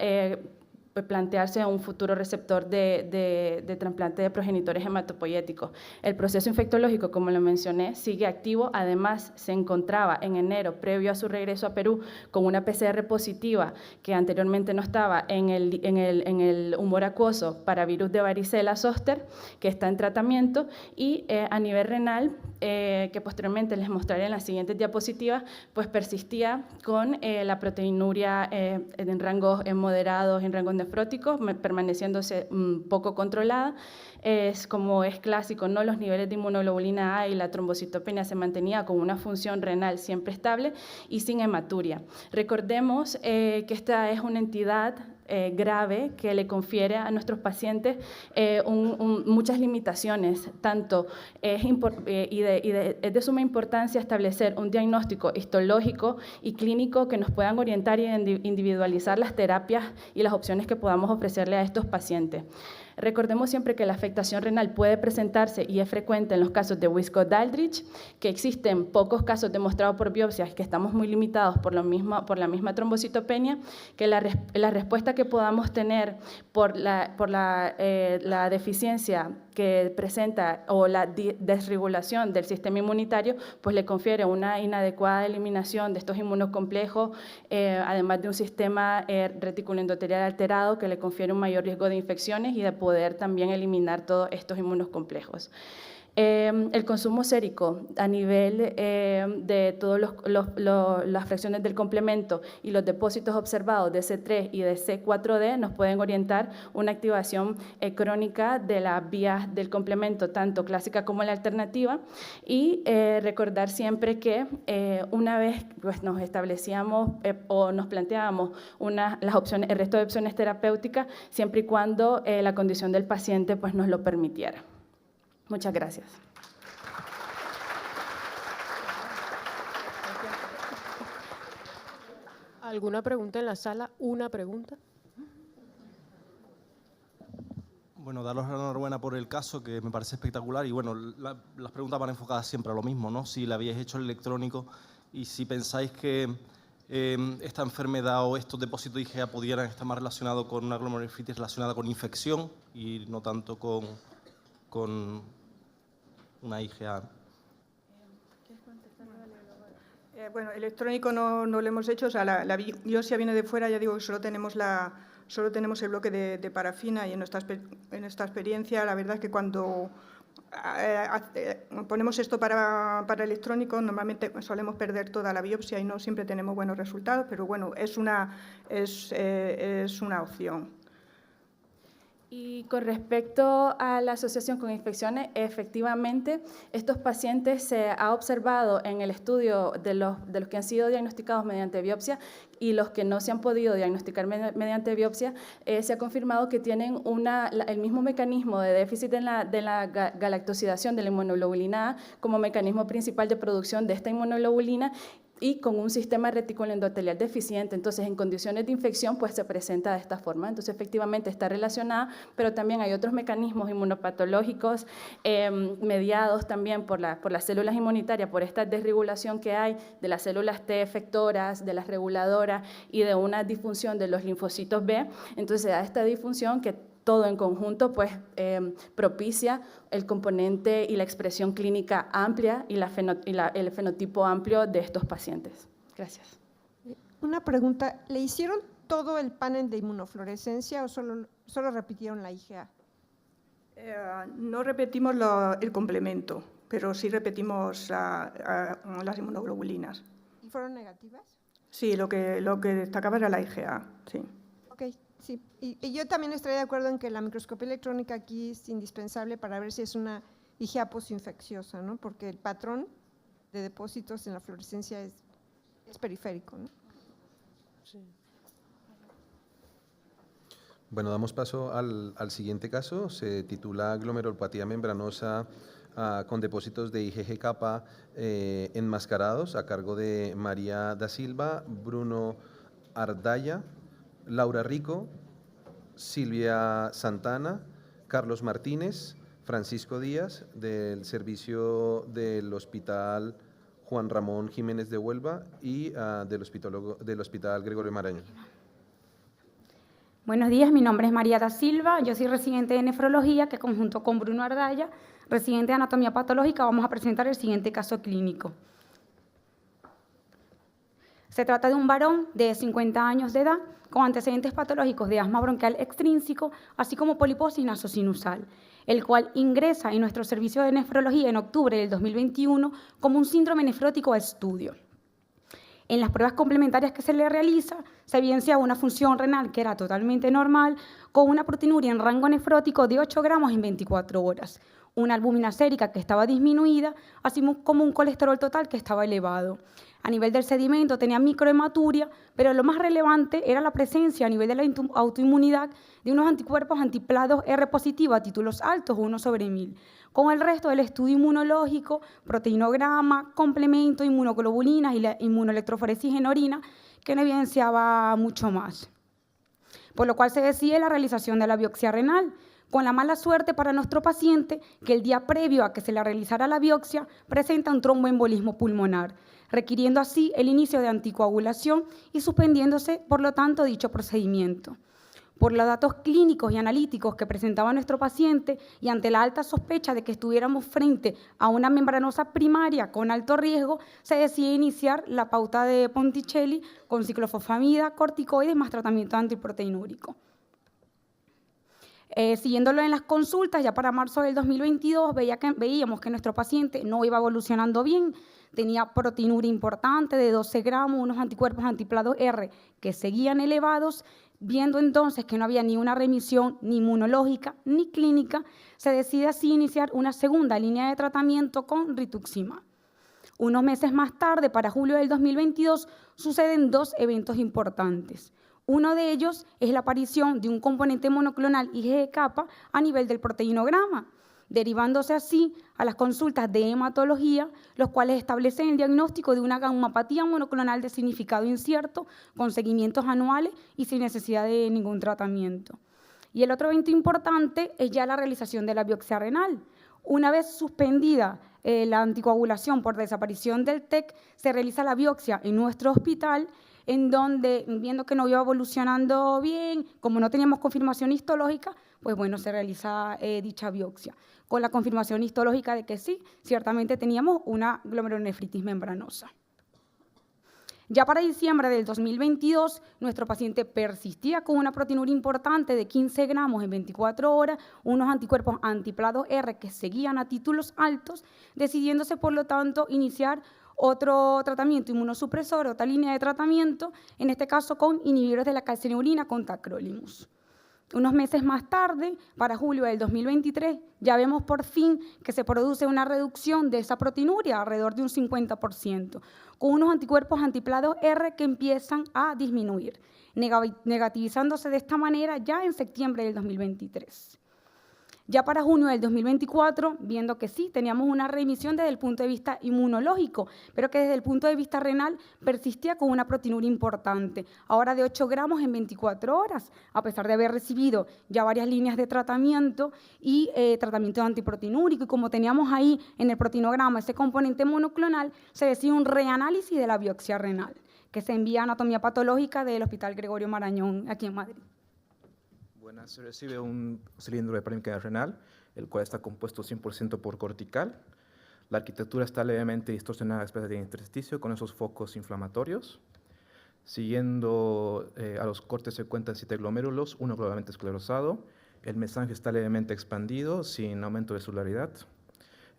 plantearse un futuro receptor de trasplante de progenitores hematopoyéticos. El proceso infectológico, como lo mencioné, sigue activo. Además, se encontraba en enero, previo a su regreso a Perú, con una PCR positiva que anteriormente no estaba en el humor acuoso para virus de varicela zoster, que está en tratamiento, y a nivel renal, que posteriormente les mostraré en las siguientes diapositivas, pues persistía con la proteinuria en rangos moderados, en rangos nefróticos, permaneciéndose poco controlada. Como es clásico, ¿no?, los niveles de inmunoglobulina A y la trombocitopenia se mantenía con una función renal siempre estable y sin hematuria. Recordemos que esta es una entidad grave que le confiere a nuestros pacientes muchas limitaciones. Tanto es de suma importancia establecer un diagnóstico histológico y clínico que nos puedan orientar y individualizar las terapias y las opciones que podamos ofrecerle a estos pacientes. Recordemos siempre que la afectación renal puede presentarse y es frecuente en los casos de Wiskott-Aldrich, que existen pocos casos demostrados por biopsias, que estamos muy limitados por la misma trombocitopenia, que la respuesta que podamos tener por la deficiencia que presenta o la desregulación del sistema inmunitario, pues le confiere una inadecuada eliminación de estos inmunocomplejos, además de un sistema reticuloendotelial alterado que le confiere un mayor riesgo de infecciones y de poder también eliminar todos estos inmunocomplejos. El consumo sérico a nivel de todas las fracciones del complemento y los depósitos observados de C3 y de C4D nos pueden orientar una activación crónica de las vías del complemento, tanto clásica como la alternativa, y recordar siempre que una vez pues, nos establecíamos o nos planteábamos el resto de opciones terapéuticas, siempre y cuando la condición del paciente pues, nos lo permitiera. Muchas gracias. ¿Alguna pregunta en la sala? ¿Una pregunta? Bueno, daros la enhorabuena por el caso, que me parece espectacular. Y bueno, las preguntas van enfocadas siempre a lo mismo, ¿no? Si le habíais hecho el electrónico y si pensáis que esta enfermedad o estos depósitos IgA pudieran estar más relacionados con una glomerulonefritis relacionada con infección y no tanto con una IgA. Bueno, electrónico no lo hemos hecho, o sea, la biopsia viene de fuera, ya digo que solo tenemos el bloque de parafina, y en nuestra experiencia, la verdad es que cuando ponemos esto para electrónico, normalmente solemos perder toda la biopsia y no siempre tenemos buenos resultados, pero bueno, es una opción. Y con respecto a la asociación con infecciones, efectivamente, estos pacientes se ha observado en el estudio de los que han sido diagnosticados mediante biopsia y los que no se han podido diagnosticar mediante biopsia, se ha confirmado que tienen el mismo mecanismo de déficit de la galactosidación de la inmunoglobulina A como mecanismo principal de producción de esta inmunoglobulina y con un sistema reticuloendotelial deficiente. Entonces, en condiciones de infección, pues se presenta de esta forma. Entonces, efectivamente está relacionada, pero también hay otros mecanismos inmunopatológicos mediados también por las células inmunitarias, por esta desregulación que hay de las células T efectoras, de las reguladoras y de una disfunción de los linfocitos B. Entonces, se da esta disfunción que todo en conjunto pues, propicia el componente y la expresión clínica amplia y el fenotipo amplio de estos pacientes. Gracias. Una pregunta, ¿le hicieron todo el panel de inmunofluorescencia o solo repitieron la IgA? No repetimos el complemento, pero sí repetimos las inmunoglobulinas. ¿Y fueron negativas? Sí, lo que destacaba era la IgA, sí. Ok, sí. Y yo también estaría de acuerdo en que la microscopía electrónica aquí es indispensable para ver si es una IgA posinfecciosa, ¿no? Porque el patrón de depósitos en la fluorescencia es periférico, ¿no? Sí. Bueno, damos paso al siguiente caso. Se titula glomerulopatía membranosa con depósitos de IgG-kappa enmascarados, a cargo de María da Silva, Bruno Ardaya, Laura Rico, Silvia Santana, Carlos Martínez, Francisco Díaz, del servicio del Hospital Juan Ramón Jiménez de Huelva y del Hospital Gregorio Marañón. Buenos días, mi nombre es María da Silva, yo soy residente de nefrología que conjunto con Bruno Ardaya, residente de anatomía patológica, vamos a presentar el siguiente caso clínico. Se trata de un varón de 50 años de edad con antecedentes patológicos de asma bronquial extrínseco, así como poliposis nasosinusal, el cual ingresa en nuestro servicio de nefrología en octubre del 2021 como un síndrome nefrótico a estudio. En las pruebas complementarias que se le realiza, se evidencia una función renal que era totalmente normal, con una proteinuria en rango nefrótico de 8 gramos en 24 horas, una albúmina sérica que estaba disminuida, así como un colesterol total que estaba elevado. A nivel del sedimento tenía microhematuria, pero lo más relevante era la presencia a nivel de la autoinmunidad de unos anticuerpos antiplados R positivo a títulos altos, 1/1000, con el resto del estudio inmunológico, proteinograma, complemento, inmunoglobulinas y la inmunoelectroforesis en orina, que no evidenciaba mucho más. Por lo cual se decide la realización de la biopsia renal, con la mala suerte para nuestro paciente que el día previo a que se le realizara la biopsia presenta un tromboembolismo pulmonar, requiriendo así el inicio de anticoagulación y suspendiéndose, por lo tanto, dicho procedimiento. Por los datos clínicos y analíticos que presentaba nuestro paciente y ante la alta sospecha de que estuviéramos frente a una membranosa primaria con alto riesgo, se decide iniciar la pauta de Ponticelli con ciclofosfamida, corticoides más tratamiento antiproteinúrico. Siguiéndolo en las consultas, ya para marzo del 2022 veíamos que nuestro paciente no iba evolucionando bien, tenía proteinuria importante de 12 gramos, unos anticuerpos antiplados R que seguían elevados. Viendo entonces que no había ni una remisión ni inmunológica ni clínica, se decide así iniciar una segunda línea de tratamiento con rituximab. Unos meses más tarde, para julio del 2022, suceden dos eventos importantes. Uno de ellos es la aparición de un componente monoclonal IgG-kappa a nivel del proteinograma, derivándose así a las consultas de hematología, los cuales establecen el diagnóstico de una gammopatía monoclonal de significado incierto, con seguimientos anuales y sin necesidad de ningún tratamiento. Y el otro evento importante es ya la realización de la biopsia renal. Una vez suspendida la anticoagulación por desaparición del TEC, se realiza la biopsia en nuestro hospital, en donde, viendo que no iba evolucionando bien, como no teníamos confirmación histológica, pues bueno, se realiza dicha biopsia, con la confirmación histológica de que sí, ciertamente teníamos una glomerulonefritis membranosa. Ya para diciembre del 2022, nuestro paciente persistía con una proteinuria importante de 15 gramos en 24 horas, unos anticuerpos antiplados R que seguían a títulos altos, decidiéndose, por lo tanto, iniciar otro tratamiento inmunosupresor, otra línea de tratamiento, en este caso con inhibidores de la calcineurina con tacrolimus. Unos meses más tarde, para julio del 2023, ya vemos por fin que se produce una reducción de esa proteinuria, alrededor de un 50%, con unos anticuerpos antiplados R que empiezan a disminuir, negativizándose de esta manera ya en septiembre del 2023. Ya para junio del 2024, viendo que sí, teníamos una remisión desde el punto de vista inmunológico, pero que desde el punto de vista renal persistía con una proteinuria importante, ahora de 8 gramos en 24 horas, a pesar de haber recibido ya varias líneas de tratamiento y tratamiento antiproteinúrico. Y como teníamos ahí en el proteinograma ese componente monoclonal, se decide un reanálisis de la biopsia renal, que se envía a anatomía patológica del Hospital Gregorio Marañón, aquí en Madrid. Se recibe un cilindro de parénquima renal, el cual está compuesto 100% por cortical. La arquitectura está levemente distorsionada a especie de intersticio con esos focos inflamatorios. Siguiendo a los cortes se cuentan 7 glomérulos, uno globalmente esclerosado. El mesangio está levemente expandido, sin aumento de celularidad.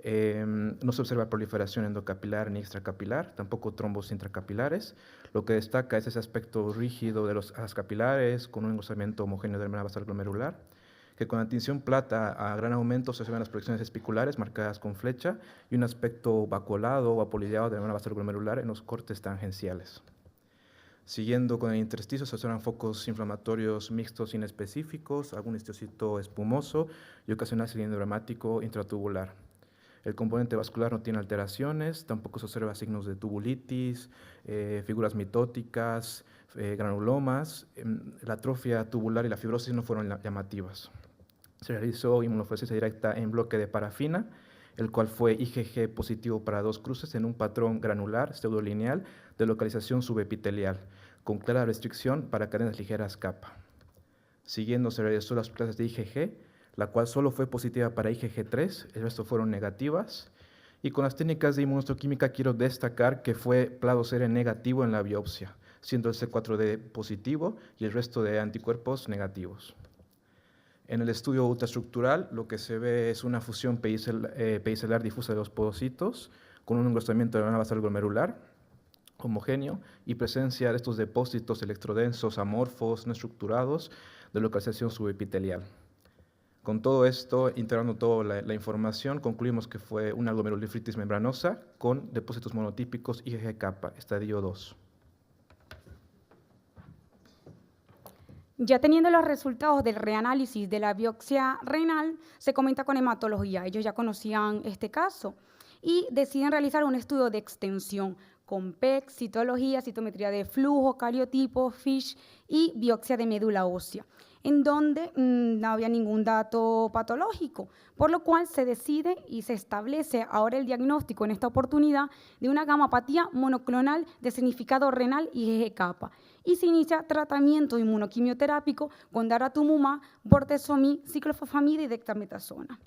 No se observa proliferación endocapilar ni extracapilar, tampoco trombos intracapilares. Lo que destaca es ese aspecto rígido de los haz capilares con un engrosamiento homogéneo de membrana basal glomerular, que con la tinción plata a gran aumento se observan las proyecciones espiculares marcadas con flecha y un aspecto vacuolado o apolideado de membrana basal glomerular en los cortes tangenciales. Siguiendo con el intersticio se observan focos inflamatorios mixtos inespecíficos, algún histocito espumoso y ocasional cilindro hemático intratubular. El componente vascular no tiene alteraciones, tampoco se observa signos de tubulitis, figuras mitóticas, granulomas. La atrofia tubular y la fibrosis no fueron llamativas. Se realizó inmunofluorescencia directa en bloque de parafina, el cual fue IgG positivo para 2 cruces en un patrón granular pseudolineal de localización subepitelial, con clara restricción para cadenas ligeras kappa. Siguiendo se realizó las clases de IgG, la cual solo fue positiva para IgG3, el resto fueron negativas. Y con las técnicas de inmunohistoquímica quiero destacar que fue PLA2R negativo en la biopsia, siendo el C4D positivo y el resto de anticuerpos negativos. En el estudio ultraestructural lo que se ve es una fusión pedicelar difusa de los podocitos con un engrosamiento de la membrana basal glomerular homogéneo y presencia de estos depósitos electrodensos amorfos no estructurados de localización subepitelial. Con todo esto, integrando toda la información, concluimos que fue una glomerulonefritis membranosa con depósitos monotípicos IgG kappa, estadio 2. Ya teniendo los resultados del reanálisis de la biopsia renal, se comenta con hematología. Ellos ya conocían este caso y deciden realizar un estudio de extensión con PEC, citología, citometría de flujo, cariotipo, FISH y biopsia de médula ósea, en donde no había ningún dato patológico, por lo cual se decide y se establece ahora el diagnóstico en esta oportunidad de una gamapatía monoclonal de significado renal IgG kappa y se inicia tratamiento inmunoquimioterápico con daratumumab, bortezomib, ciclofosfamida y dexametasona.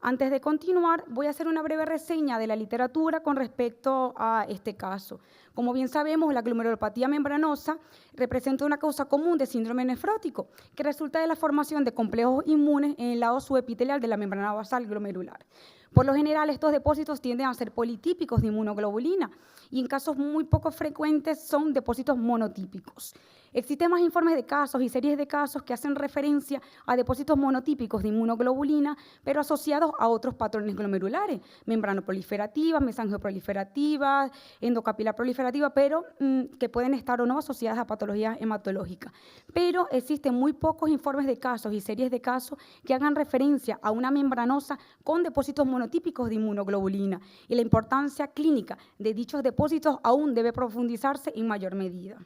Antes de continuar, voy a hacer una breve reseña de la literatura con respecto a este caso. Como bien sabemos, la glomerulopatía membranosa representa una causa común de síndrome nefrótico, que resulta de la formación de complejos inmunes en el lado subepitelial de la membrana basal glomerular. Por lo general, estos depósitos tienden a ser politípicos de inmunoglobulina y en casos muy poco frecuentes son depósitos monotípicos. Existen más informes de casos y series de casos que hacen referencia a depósitos monotípicos de inmunoglobulina, pero asociados a otros patrones glomerulares, membranoproliferativas, mesangioproliferativas, endocapilar proliferativa, pero que pueden estar o no asociadas a patologías hematológicas. Pero existen muy pocos informes de casos y series de casos que hagan referencia a una membranosa con depósitos monotípicos de inmunoglobulina, y la importancia clínica de dichos depósitos aún debe profundizarse en mayor medida.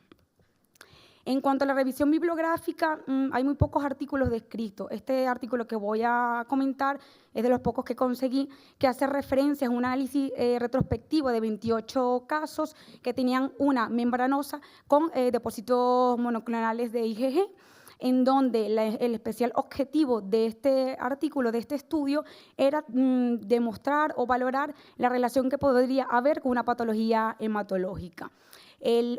En cuanto a la revisión bibliográfica, hay muy pocos artículos descritos. Este artículo que voy a comentar es de los pocos que conseguí, que hace referencia a un análisis retrospectivo de 28 casos que tenían una membranosa con depósitos monoclonales de IgG, en donde el especial objetivo de este artículo, de este estudio, era demostrar o valorar la relación que podría haber con una patología hematológica. El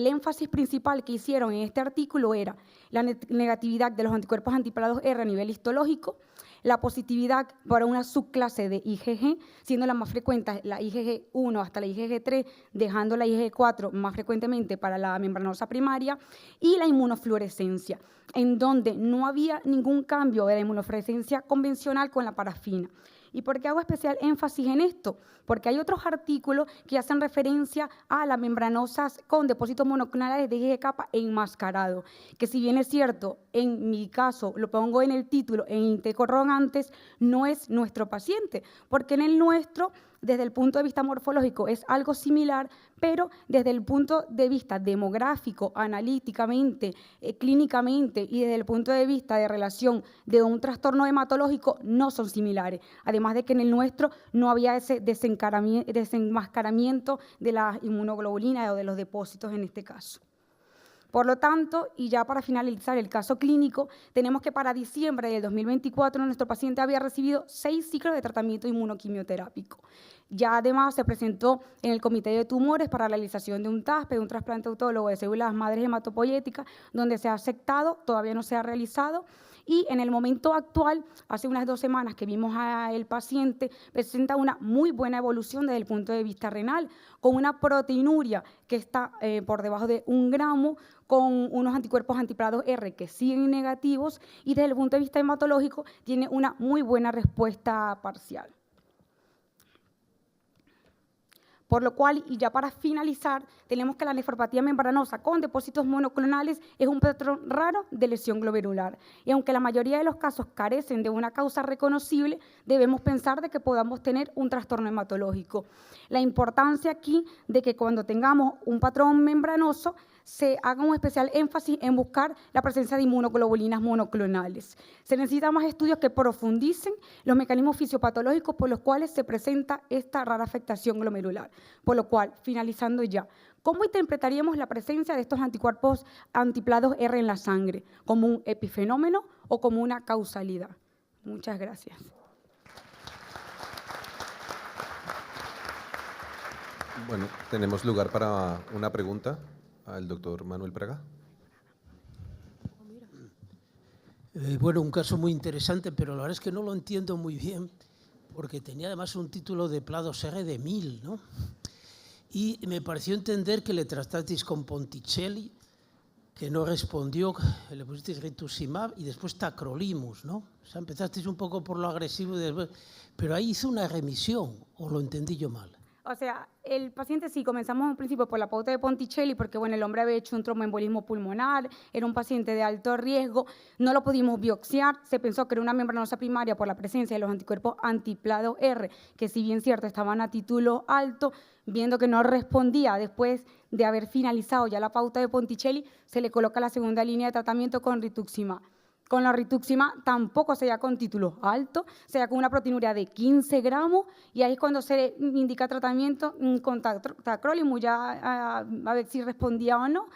énfasis principal que hicieron en este artículo era la negatividad de los anticuerpos antiplados R a nivel histológico, la positividad para una subclase de IgG, siendo la más frecuente la IgG1 hasta la IgG3, dejando la IgG4 más frecuentemente para la membranosa primaria, y la inmunofluorescencia. en donde no había ningún cambio de la inmunofluorescencia convencional con la parafina. ¿Y por qué hago especial énfasis en esto? Porque hay otros artículos que hacen referencia a las membranosas con depósitos monoclonales de IgG capa enmascarado, que si bien es cierto, en mi caso, lo pongo en el título, en interrogantes, no es nuestro paciente, porque en el nuestro, desde el punto de vista morfológico, es algo similar, pero desde el punto de vista demográfico, analíticamente, clínicamente y desde el punto de vista de relación de un trastorno hematológico, no son similares. Además de que en el nuestro no había ese desenmascaramiento de la inmunoglobulina o de los depósitos en este caso. Por lo tanto, y ya para finalizar el caso clínico, tenemos que para diciembre del 2024 nuestro paciente había recibido 6 ciclos de tratamiento inmunoquimioterápico. Ya además se presentó en el Comité de Tumores para la realización de un TASPE, un trasplante autólogo de células madres hematopoyéticas, donde se ha aceptado, todavía no se ha realizado, y en el momento actual, hace unas 2 semanas que vimos al paciente, presenta una muy buena evolución desde el punto de vista renal, con una proteinuria que está por debajo de 1 gramo, con unos anticuerpos antiplados R que siguen negativos, y desde el punto de vista hematológico tiene una muy buena respuesta parcial. Por lo cual, y ya para finalizar, tenemos que la nefropatía membranosa con depósitos monoclonales es un patrón raro de lesión glomerular. Y aunque la mayoría de los casos carecen de una causa reconocible, debemos pensar de que podamos tener un trastorno hematológico. La importancia aquí de que cuando tengamos un patrón membranoso, se haga un especial énfasis en buscar la presencia de inmunoglobulinas monoclonales. Se necesitan más estudios que profundicen los mecanismos fisiopatológicos por los cuales se presenta esta rara afectación glomerular. Por lo cual, finalizando ya, ¿cómo interpretaríamos la presencia de estos anticuerpos antiplados R en la sangre? ¿Como un epifenómeno o como una causalidad? Muchas gracias. Bueno, tenemos lugar para una pregunta al doctor Manuel Praga. Bueno, un caso muy interesante, pero la verdad es que no lo entiendo muy bien, porque tenía además un título de Plados R de 1000, ¿no? Y me pareció entender que le tratasteis con Ponticelli, que no respondió, le pusisteis rituximab y después tacrolimus, ¿no? O sea, empezasteis un poco por lo agresivo, y después, pero ahí hizo una remisión, ¿o lo entendí yo mal? O sea, el paciente sí, comenzamos en principio por la pauta de Ponticelli, porque bueno, el hombre había hecho un tromboembolismo pulmonar, era un paciente de alto riesgo, no lo pudimos biopsiar, se pensó que era una membranosa primaria por la presencia de los anticuerpos antiplados R, que si bien cierto estaban a título alto, viendo que no respondía después de haber finalizado ya la pauta de Ponticelli, se le coloca la segunda línea de tratamiento con rituximab. Con la rituximab tampoco se da con título alto, se da con una proteinuria de 15 gramos y ahí es cuando se indica tratamiento con tacrolimus, ya a ver si respondía o no.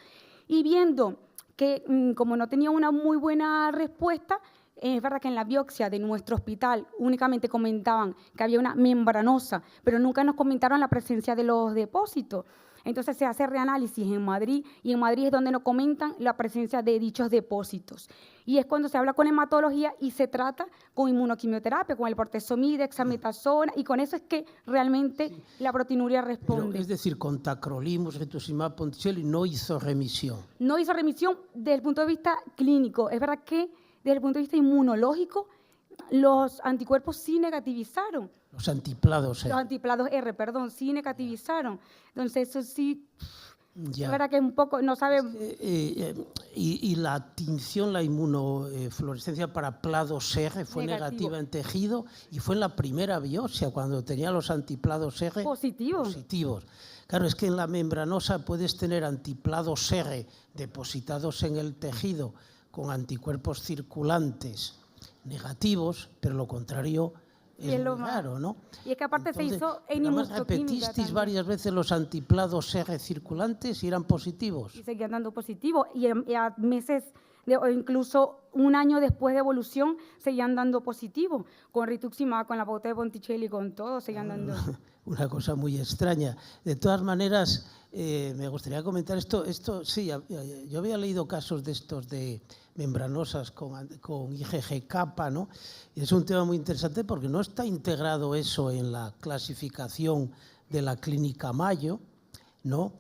Y viendo que como no tenía una muy buena respuesta, es verdad que en la biopsia de nuestro hospital únicamente comentaban que había una membranosa, pero nunca nos comentaron la presencia de los depósitos. Entonces se hace reanálisis en Madrid y en Madrid es donde nos comentan la presencia de dichos depósitos. Y es cuando se habla con hematología y se trata con inmunoquimioterapia, con el bortezomib, dexametasona, y con eso es que realmente la proteinuria responde. Pero, es decir, con tacrolimus, rituximab, Ponticelli no hizo remisión. No hizo remisión desde el punto de vista clínico. Es verdad que desde el punto de vista inmunológico los anticuerpos sí negativizaron. Los antiplados R. Los antiplados R, perdón, sí negativizaron. Entonces, eso sí, ya. Es verdad que un poco, no sabe... Y la tinción, la inmunofluorescencia para plados R fue negativa en tejido y fue en la primera biopsia, cuando tenía los antiplados R positivos. Claro, es que en la membranosa puedes tener antiplados R depositados en el tejido con anticuerpos circulantes negativos, pero lo contrario es muy raro, ¿no? Y es que aparte entonces, se hizo en además inmunoquímica repetisteis varias veces los antiplados R circulantes y eran positivos. Y seguían dando positivo. Y a meses o incluso un año después de evolución seguían dando positivo. Con rituximab, con la pauta de Ponticelli, con todo, seguían dando... Una cosa muy extraña. De todas maneras, me gustaría comentar esto sí, yo había leído casos de estos de membranosas con IgG capa, ¿no? Y es un tema muy interesante porque no está integrado eso en la clasificación de la clínica Mayo, ¿no?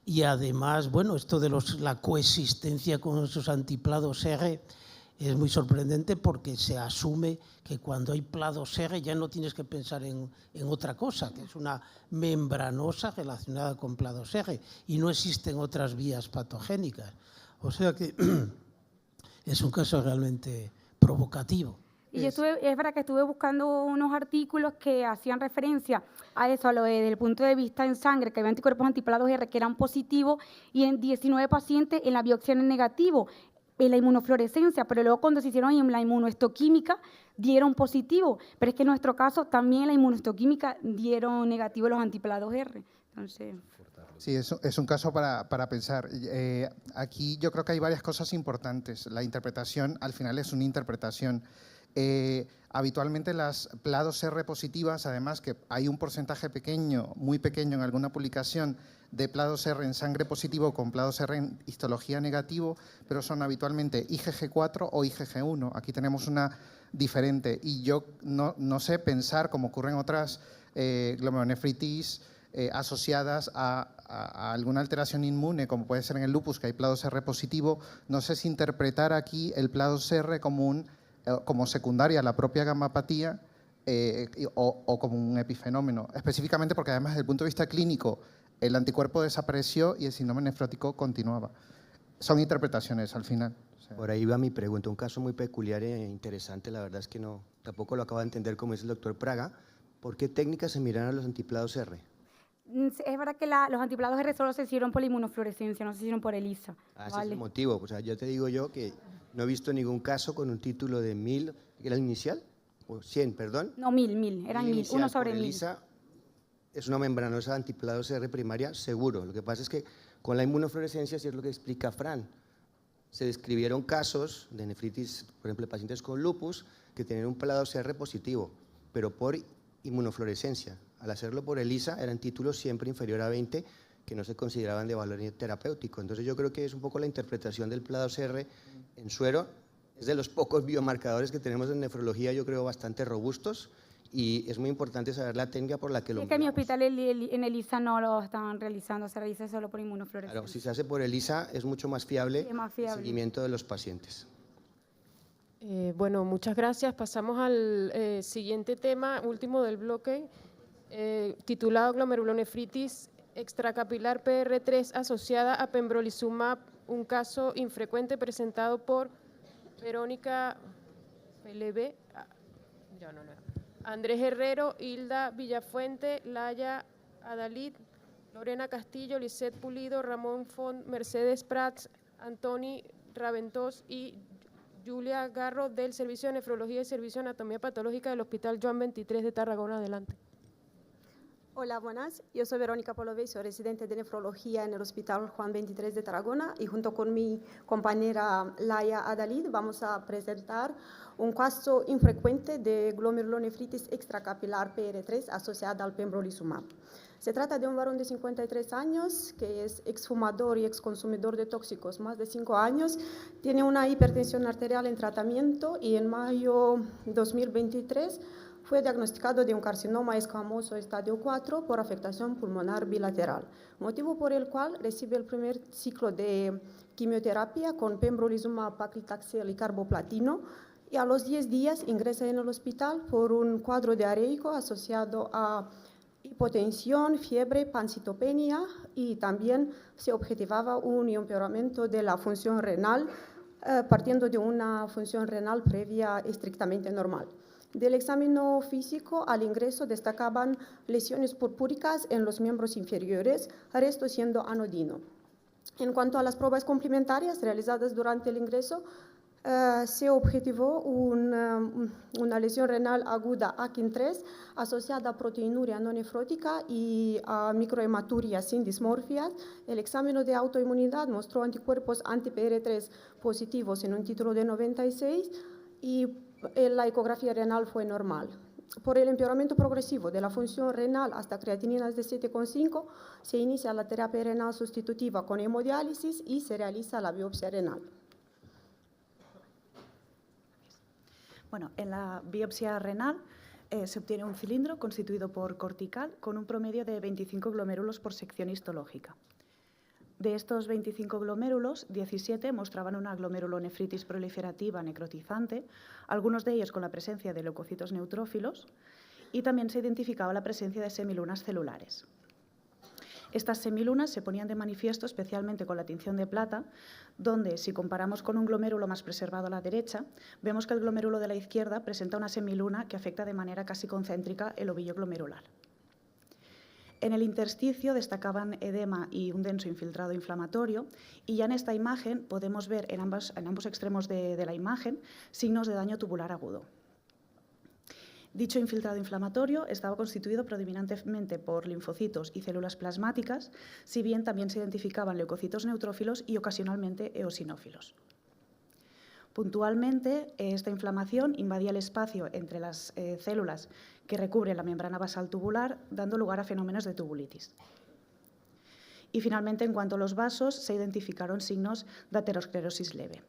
Y además, bueno, esto de la coexistencia con esos antiplados R es muy sorprendente porque se asume que cuando hay plados R ya no tienes que pensar en otra cosa, que es una membranosa relacionada con plados R y no existen otras vías patogénicas. O sea que es un caso realmente provocativo. Y yo es verdad que estuve buscando unos artículos que hacían referencia a eso, a lo desde el punto de vista en sangre, que había anticuerpos antiplados R que eran positivos y en 19 pacientes en la biopsia en negativo, en la inmunofluorescencia, pero luego cuando se hicieron en la inmunohistoquímica dieron positivo, pero es que en nuestro caso también en la inmunohistoquímica dieron negativo los antiplados R. Entonces... Sí, es un caso para pensar. Aquí yo creo que hay varias cosas importantes. La interpretación, al final, es una interpretación. Habitualmente las plados R positivas, además que hay un porcentaje pequeño, muy pequeño en alguna publicación, de plados R en sangre positivo con plados R en histología negativo, pero son habitualmente IgG4 o IgG1. Aquí tenemos una diferente y yo no sé pensar, como ocurre en otras glomerulonefritis asociadas a alguna alteración inmune, como puede ser en el lupus, que hay plados R positivo, no sé si interpretar aquí el plados R como secundaria a la propia gamapatía o como un epifenómeno, específicamente porque además desde el punto de vista clínico el anticuerpo desapareció y el síndrome nefrótico continuaba. Son interpretaciones al final. Por ahí va mi pregunta, un caso muy peculiar e interesante, la verdad es que tampoco lo acabo de entender, como dice el doctor Praga. ¿Por qué técnicas se miran a los antiplados R? Es verdad que los antiplados R solo se hicieron por la inmunofluorescencia, no se hicieron por ELISA. Ese es el motivo. O sea, yo te digo yo que no he visto ningún caso con un título de 1000, ¿era el inicial? ¿O 100, perdón? No, 1000, eran 1000, 1 sobre 1000. ELISA es una membranosa antiplados R primaria, seguro. Lo que pasa es que con la inmunofluorescencia, si es lo que explica Fran, se describieron casos de nefritis, por ejemplo, pacientes con lupus, que tenían un plados R positivo, pero por inmunofluorescencia. Al hacerlo por ELISA eran títulos siempre inferior a 20 que no se consideraban de valor terapéutico. Entonces yo creo que es un poco la interpretación del plados R en suero. Es de los pocos biomarcadores que tenemos en nefrología, yo creo, bastante robustos y es muy importante saber la técnica por la que lo Es que en mi hospital en ELISA no lo están realizando, se realiza solo por inmunofluorescencia. Claro, si se hace por ELISA es mucho más fiable, el seguimiento de los pacientes. Bueno, muchas gracias. Pasamos al siguiente tema, último del bloque, titulado glomerulonefritis extracapilar PR3 asociada a pembrolizumab, un caso infrecuente presentado por Verónica Pelebe, Andrés Herrero, Hilda Villafuente, Laya Adalid, Lorena Castillo, Lisette Pulido, Ramón Font, Mercedes Prats, Antoni Raventós y Julia Garro del Servicio de Nefrología y Servicio de Anatomía Patológica del Hospital Joan 23 de Tarragona. Adelante. Hola, buenas. Yo soy Verónica Polové, soy residente de nefrología en el Hospital Juan 23 de Tarragona y junto con mi compañera Laya Adalid vamos a presentar un caso infrecuente de glomerulonefritis extracapilar PR3 asociada al pembrolizumab. Se trata de un varón de 53 años que es exfumador y exconsumidor de tóxicos más de 5 años, tiene una hipertensión arterial en tratamiento y en mayo 2023 fue diagnosticado de un carcinoma escamoso estadio 4 por afectación pulmonar bilateral, motivo por el cual recibe el primer ciclo de quimioterapia con pembrolizumab, paclitaxel y carboplatino y a los 10 días ingresa en el hospital por un cuadro diarreico asociado a hipotensión, fiebre, pancitopenia y también se objetivaba un empeoramiento de la función renal partiendo de una función renal previa estrictamente normal. Del examen físico al ingreso destacaban lesiones purpúricas en los miembros inferiores, resto siendo anodino. En cuanto a las pruebas complementarias realizadas durante el ingreso, se objetivó una lesión renal aguda AKIN3 asociada a proteinuria no nefrótica y a microhematuria sin dismorfias. El examen de autoinmunidad mostró anticuerpos anti-PR3 positivos en un título de 96 y la ecografía renal fue normal. Por el empeoramiento progresivo de la función renal hasta creatininas de 7,5, se inicia la terapia renal sustitutiva con hemodiálisis y se realiza la biopsia renal. Bueno, en la biopsia renal se obtiene un cilindro constituido por cortical con un promedio de 25 glomérulos por sección histológica. De estos 25 glomérulos, 17 mostraban una glomerulonefritis proliferativa necrotizante, algunos de ellos con la presencia de leucocitos neutrófilos, y también se identificaba la presencia de semilunas celulares. Estas semilunas se ponían de manifiesto especialmente con la tinción de plata, donde, si comparamos con un glomérulo más preservado a la derecha, vemos que el glomérulo de la izquierda presenta una semiluna que afecta de manera casi concéntrica el ovillo glomerular. En el intersticio destacaban edema y un denso infiltrado inflamatorio, y ya en esta imagen podemos ver en ambos extremos de la imagen signos de daño tubular agudo. Dicho infiltrado inflamatorio estaba constituido predominantemente por linfocitos y células plasmáticas, si bien también se identificaban leucocitos neutrófilos y ocasionalmente eosinófilos. Puntualmente, esta inflamación invadía el espacio entre las células que recubren la membrana basal tubular, dando lugar a fenómenos de tubulitis. Y finalmente, en cuanto a los vasos, se identificaron signos de aterosclerosis leve.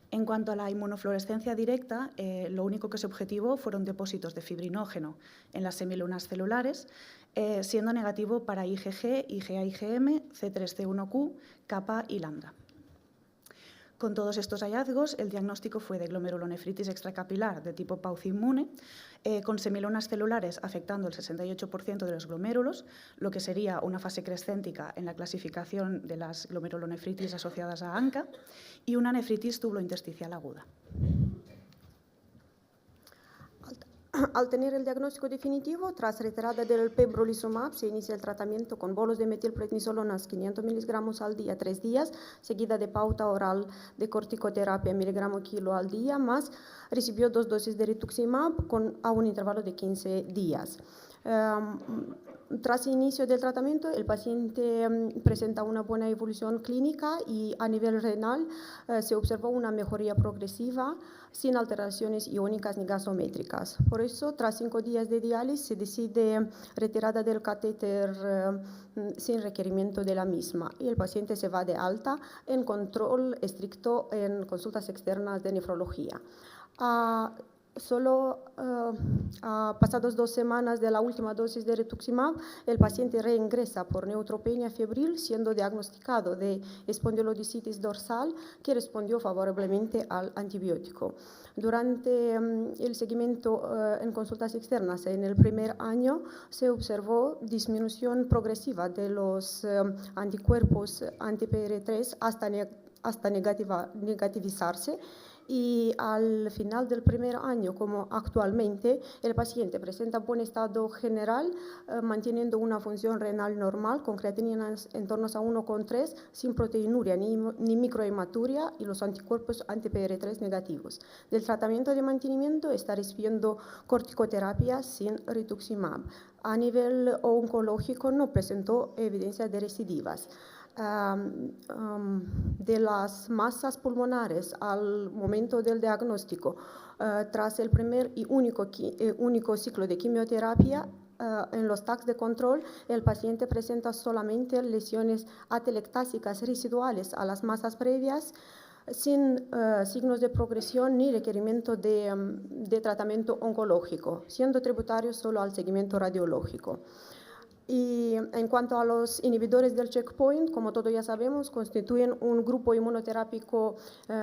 En cuanto a la inmunofluorescencia directa, lo único que se objetivó fueron depósitos de fibrinógeno en las semilunas celulares, siendo negativo para IgG, IgA-IgM, C3C1Q, kappa y lambda. Con todos estos hallazgos, el diagnóstico fue de glomerulonefritis extracapilar de tipo pauci-inmune, con semilunas celulares afectando el 68% de los glomérulos, lo que sería una fase crescéntica en la clasificación de las glomerulonefritis asociadas a ANCA, y una nefritis tubulointersticial aguda. Al tener el diagnóstico definitivo, tras retirada del pembrolizumab, se inicia el tratamiento con bolos de metilprednisolonas 500 miligramos al día, 3 días, seguida de pauta oral de corticoterapia miligramo kilo al día, más recibió 2 dosis de rituximab a un intervalo de 15 días. Tras el inicio del tratamiento, el paciente presenta una buena evolución clínica y a nivel renal se observó una mejoría progresiva sin alteraciones iónicas ni gasométricas. Por eso, tras 5 días de diálisis, se decide retirada del catéter sin requerimiento de la misma y el paciente se va de alta en control estricto en consultas externas de nefrología. Solo pasadas 2 semanas de la última dosis de rituximab, el paciente reingresa por neutropenia febril, siendo diagnosticado de espondilodicitis dorsal, que respondió favorablemente al antibiótico. Durante el seguimiento en consultas externas en el primer año, se observó disminución progresiva de los anticuerpos anti-PR3 hasta negativizarse. Y al final del primer año, como actualmente, el paciente presenta buen estado general, manteniendo una función renal normal, con creatininas en torno a 1,3, sin proteinuria ni microhematuria y los anticuerpos anti-PR3 negativos. Del tratamiento de mantenimiento está recibiendo corticoterapia sin rituximab. A nivel oncológico no presentó evidencia de recidivas. De las masas pulmonares al momento del diagnóstico, tras el primer y único ciclo de quimioterapia, en los TACs de control, el paciente presenta solamente lesiones atelectásicas residuales a las masas previas, sin signos de progresión ni requerimiento de tratamiento oncológico, siendo tributario solo al seguimiento radiológico. Y en cuanto a los inhibidores del checkpoint, como todos ya sabemos, constituyen un grupo inmunoterápico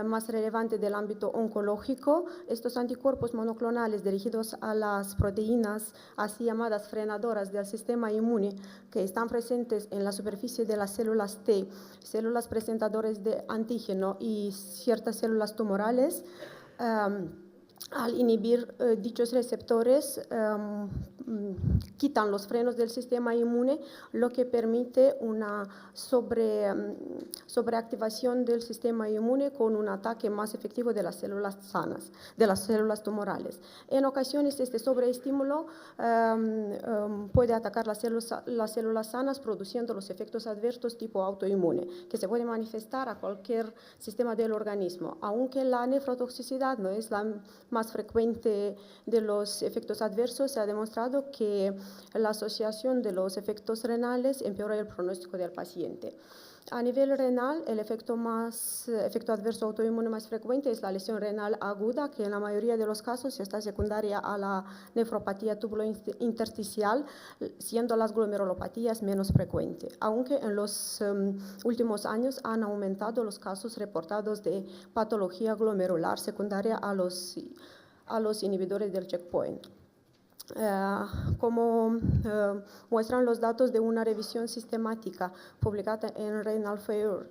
más relevante del ámbito oncológico. Estos anticuerpos monoclonales dirigidos a las proteínas, así llamadas frenadoras del sistema inmune, que están presentes en la superficie de las células T, células presentadoras de antígeno y ciertas células tumorales, al inhibir dichos receptores, quitan los frenos del sistema inmune, lo que permite una sobreactivación del sistema inmune con un ataque más efectivo de las células sanas, de las células tumorales. En ocasiones, este sobreestímulo puede atacar las células sanas, produciendo los efectos adversos tipo autoinmune, que se puede manifestar a cualquier sistema del organismo. Aunque la nefrotoxicidad no es la más frecuente de los efectos adversos, se ha demostrado que la asociación de los efectos renales empeora el pronóstico del paciente. A nivel renal, el efecto adverso autoinmune más frecuente es la lesión renal aguda, que en la mayoría de los casos está secundaria a la nefropatía tubulointersticial, siendo las glomerulopatías menos frecuentes, aunque en los últimos años han aumentado los casos reportados de patología glomerular secundaria a los inhibidores del checkpoint. Como muestran los datos de una revisión sistemática publicada en Renal Fair,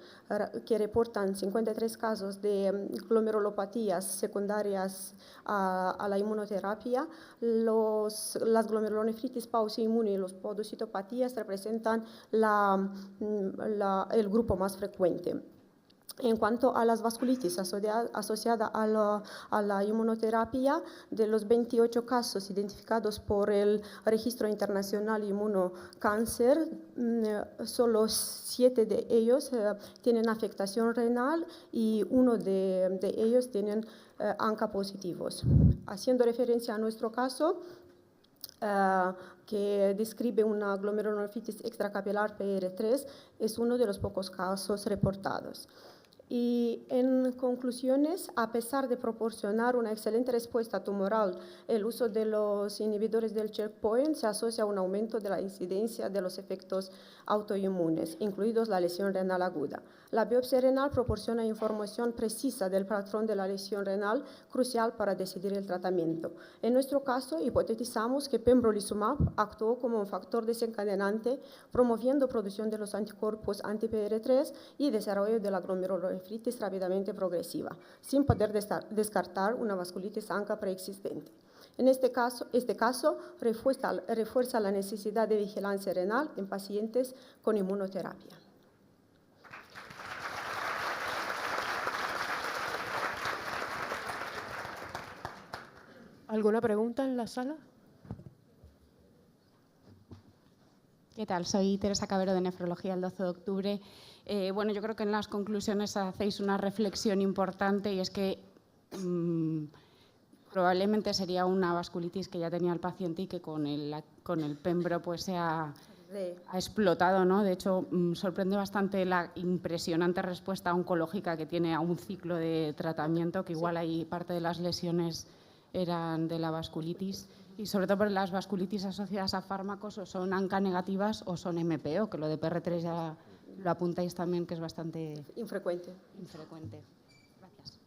que reportan 53 casos de glomerulopatías secundarias a la inmunoterapia, las glomerulonefritis pauciinmune y los podocitopatías representan el grupo más frecuente. En cuanto a las vasculitis asociadas a la inmunoterapia, de los 28 casos identificados por el Registro Internacional Inmunocáncer, solo 7 de ellos tienen afectación renal y 1 de ellos tienen ANCA positivos. Haciendo referencia a nuestro caso, que describe una glomerulonefritis extracapilar PR3, es uno de los pocos casos reportados. Y en conclusiones, a pesar de proporcionar una excelente respuesta tumoral, el uso de los inhibidores del checkpoint se asocia a un aumento de la incidencia de los efectos autoinmunes, incluidos la lesión renal aguda. La biopsia renal proporciona información precisa del patrón de la lesión renal, crucial para decidir el tratamiento. En nuestro caso, hipotetizamos que pembrolizumab actuó como un factor desencadenante, promoviendo producción de los anticuerpos anti-PR3 y desarrollo de la glomerulonefritis rápidamente progresiva, sin poder descartar una vasculitis ANCA preexistente. En este caso refuerza la necesidad de vigilancia renal en pacientes con inmunoterapia. ¿Alguna pregunta en la sala? ¿Qué tal? Soy Teresa Cabero de Nefrología el 12 de octubre. Bueno, yo creo que en las conclusiones hacéis una reflexión importante y es que probablemente sería una vasculitis que ya tenía el paciente y que con el pembro pues se ha explotado, ¿no? De hecho, sorprende bastante la impresionante respuesta oncológica que tiene a un ciclo de tratamiento, que igual hay parte de las lesiones eran de la vasculitis, y sobre todo por las vasculitis asociadas a fármacos o son ANCA negativas o son MPO, que lo de PR3 ya lo apuntáis también, que es bastante infrecuente. Gracias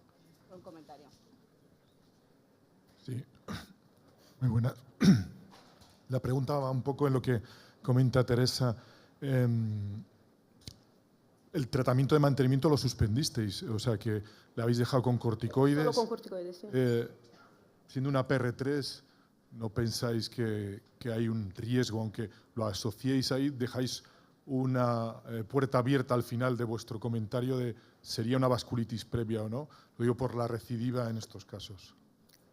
por un comentario. Sí, muy buena. La pregunta va un poco en lo que comenta Teresa. El tratamiento de mantenimiento lo suspendisteis, o sea que le habéis dejado con corticoides. Solo con corticoides, sí. Siendo una PR3, ¿no pensáis que hay un riesgo, aunque lo asociéis ahí, dejáis una puerta abierta al final de vuestro comentario de sería una vasculitis previa o no? Lo digo por la recidiva en estos casos.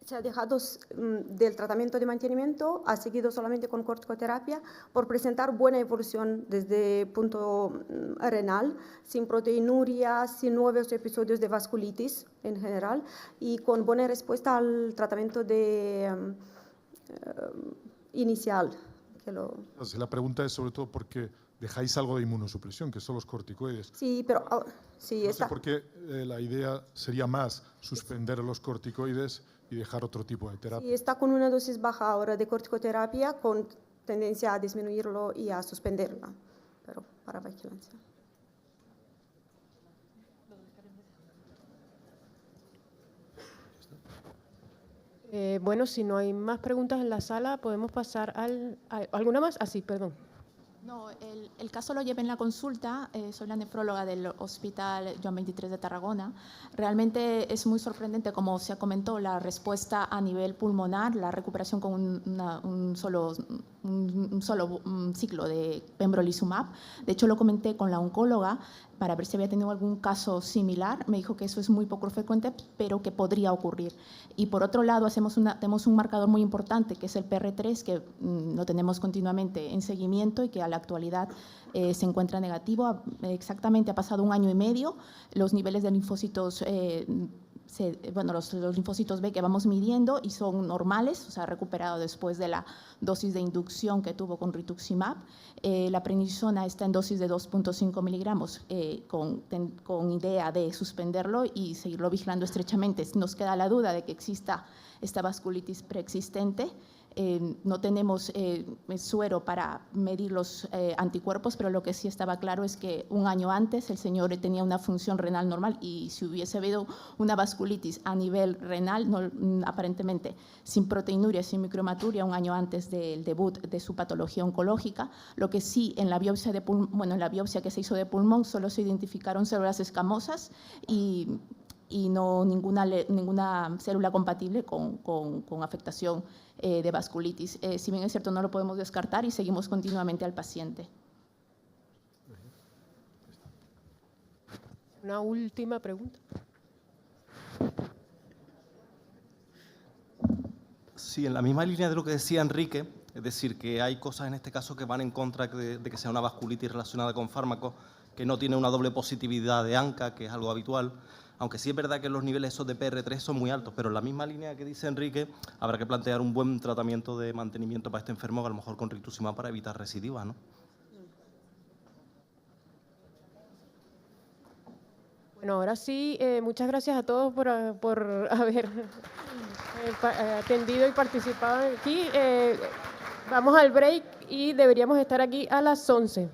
Se ha dejado del tratamiento de mantenimiento, ha seguido solamente con corticoterapia por presentar buena evolución desde punto renal, sin proteinuria, sin nuevos episodios de vasculitis en general y con buena respuesta al tratamiento inicial. Entonces, la pregunta es sobre todo porque dejáis algo de inmunosupresión, que son los corticoides. Sí, pero sí, no sé por qué la idea sería más suspender los corticoides y dejar otro tipo de terapia. Sí, está con una dosis baja ahora de corticoterapia con tendencia a disminuirlo y a suspenderla, pero para vigilancia. Bueno, si no hay más preguntas en la sala, podemos pasar ¿alguna más? Ah, sí, perdón. No, el caso lo llevé en la consulta, soy la nefróloga del Hospital Joan 23 de Tarragona. Realmente es muy sorprendente, como se comentó, la respuesta a nivel pulmonar, la recuperación con un solo ciclo de pembrolizumab. De hecho, lo comenté con la oncóloga para ver si había tenido algún caso similar. Me dijo que eso es muy poco frecuente, pero que podría ocurrir. Y por otro lado, tenemos un marcador muy importante, que es el PR3, que lo tenemos continuamente en seguimiento y que a la actualidad se encuentra negativo. Exactamente, ha pasado 1 año y medio, los niveles de linfocitos los linfocitos B que vamos midiendo y son normales, o sea, recuperado después de la dosis de inducción que tuvo con rituximab. La prednisona está en dosis de 2.5 miligramos con idea de suspenderlo y seguirlo vigilando estrechamente. Nos queda la duda de que exista esta vasculitis preexistente. No tenemos suero para medir los anticuerpos, pero lo que sí estaba claro es que un año antes el señor tenía una función renal normal y si hubiese habido una vasculitis a nivel renal, aparentemente sin proteinuria, sin micromaturia, un año antes del debut de su patología oncológica, lo que sí en la biopsia, en la biopsia que se hizo de pulmón solo se identificaron células escamosas y no ninguna célula compatible con afectación de vasculitis. Si bien es cierto, no lo podemos descartar y seguimos continuamente al paciente. Una última pregunta. Sí, en la misma línea de lo que decía Enrique, es decir, que hay cosas en este caso que van en contra de que sea una vasculitis relacionada con fármacos, que no tiene una doble positividad de ANCA, que es algo habitual, aunque sí es verdad que los niveles esos de PR3 son muy altos, pero en la misma línea que dice Enrique, habrá que plantear un buen tratamiento de mantenimiento para este enfermo, a lo mejor con rituximab para evitar recidivas, ¿no? Bueno, ahora sí, muchas gracias a todos por haber atendido y participado aquí. Vamos al break y deberíamos estar aquí a las 11.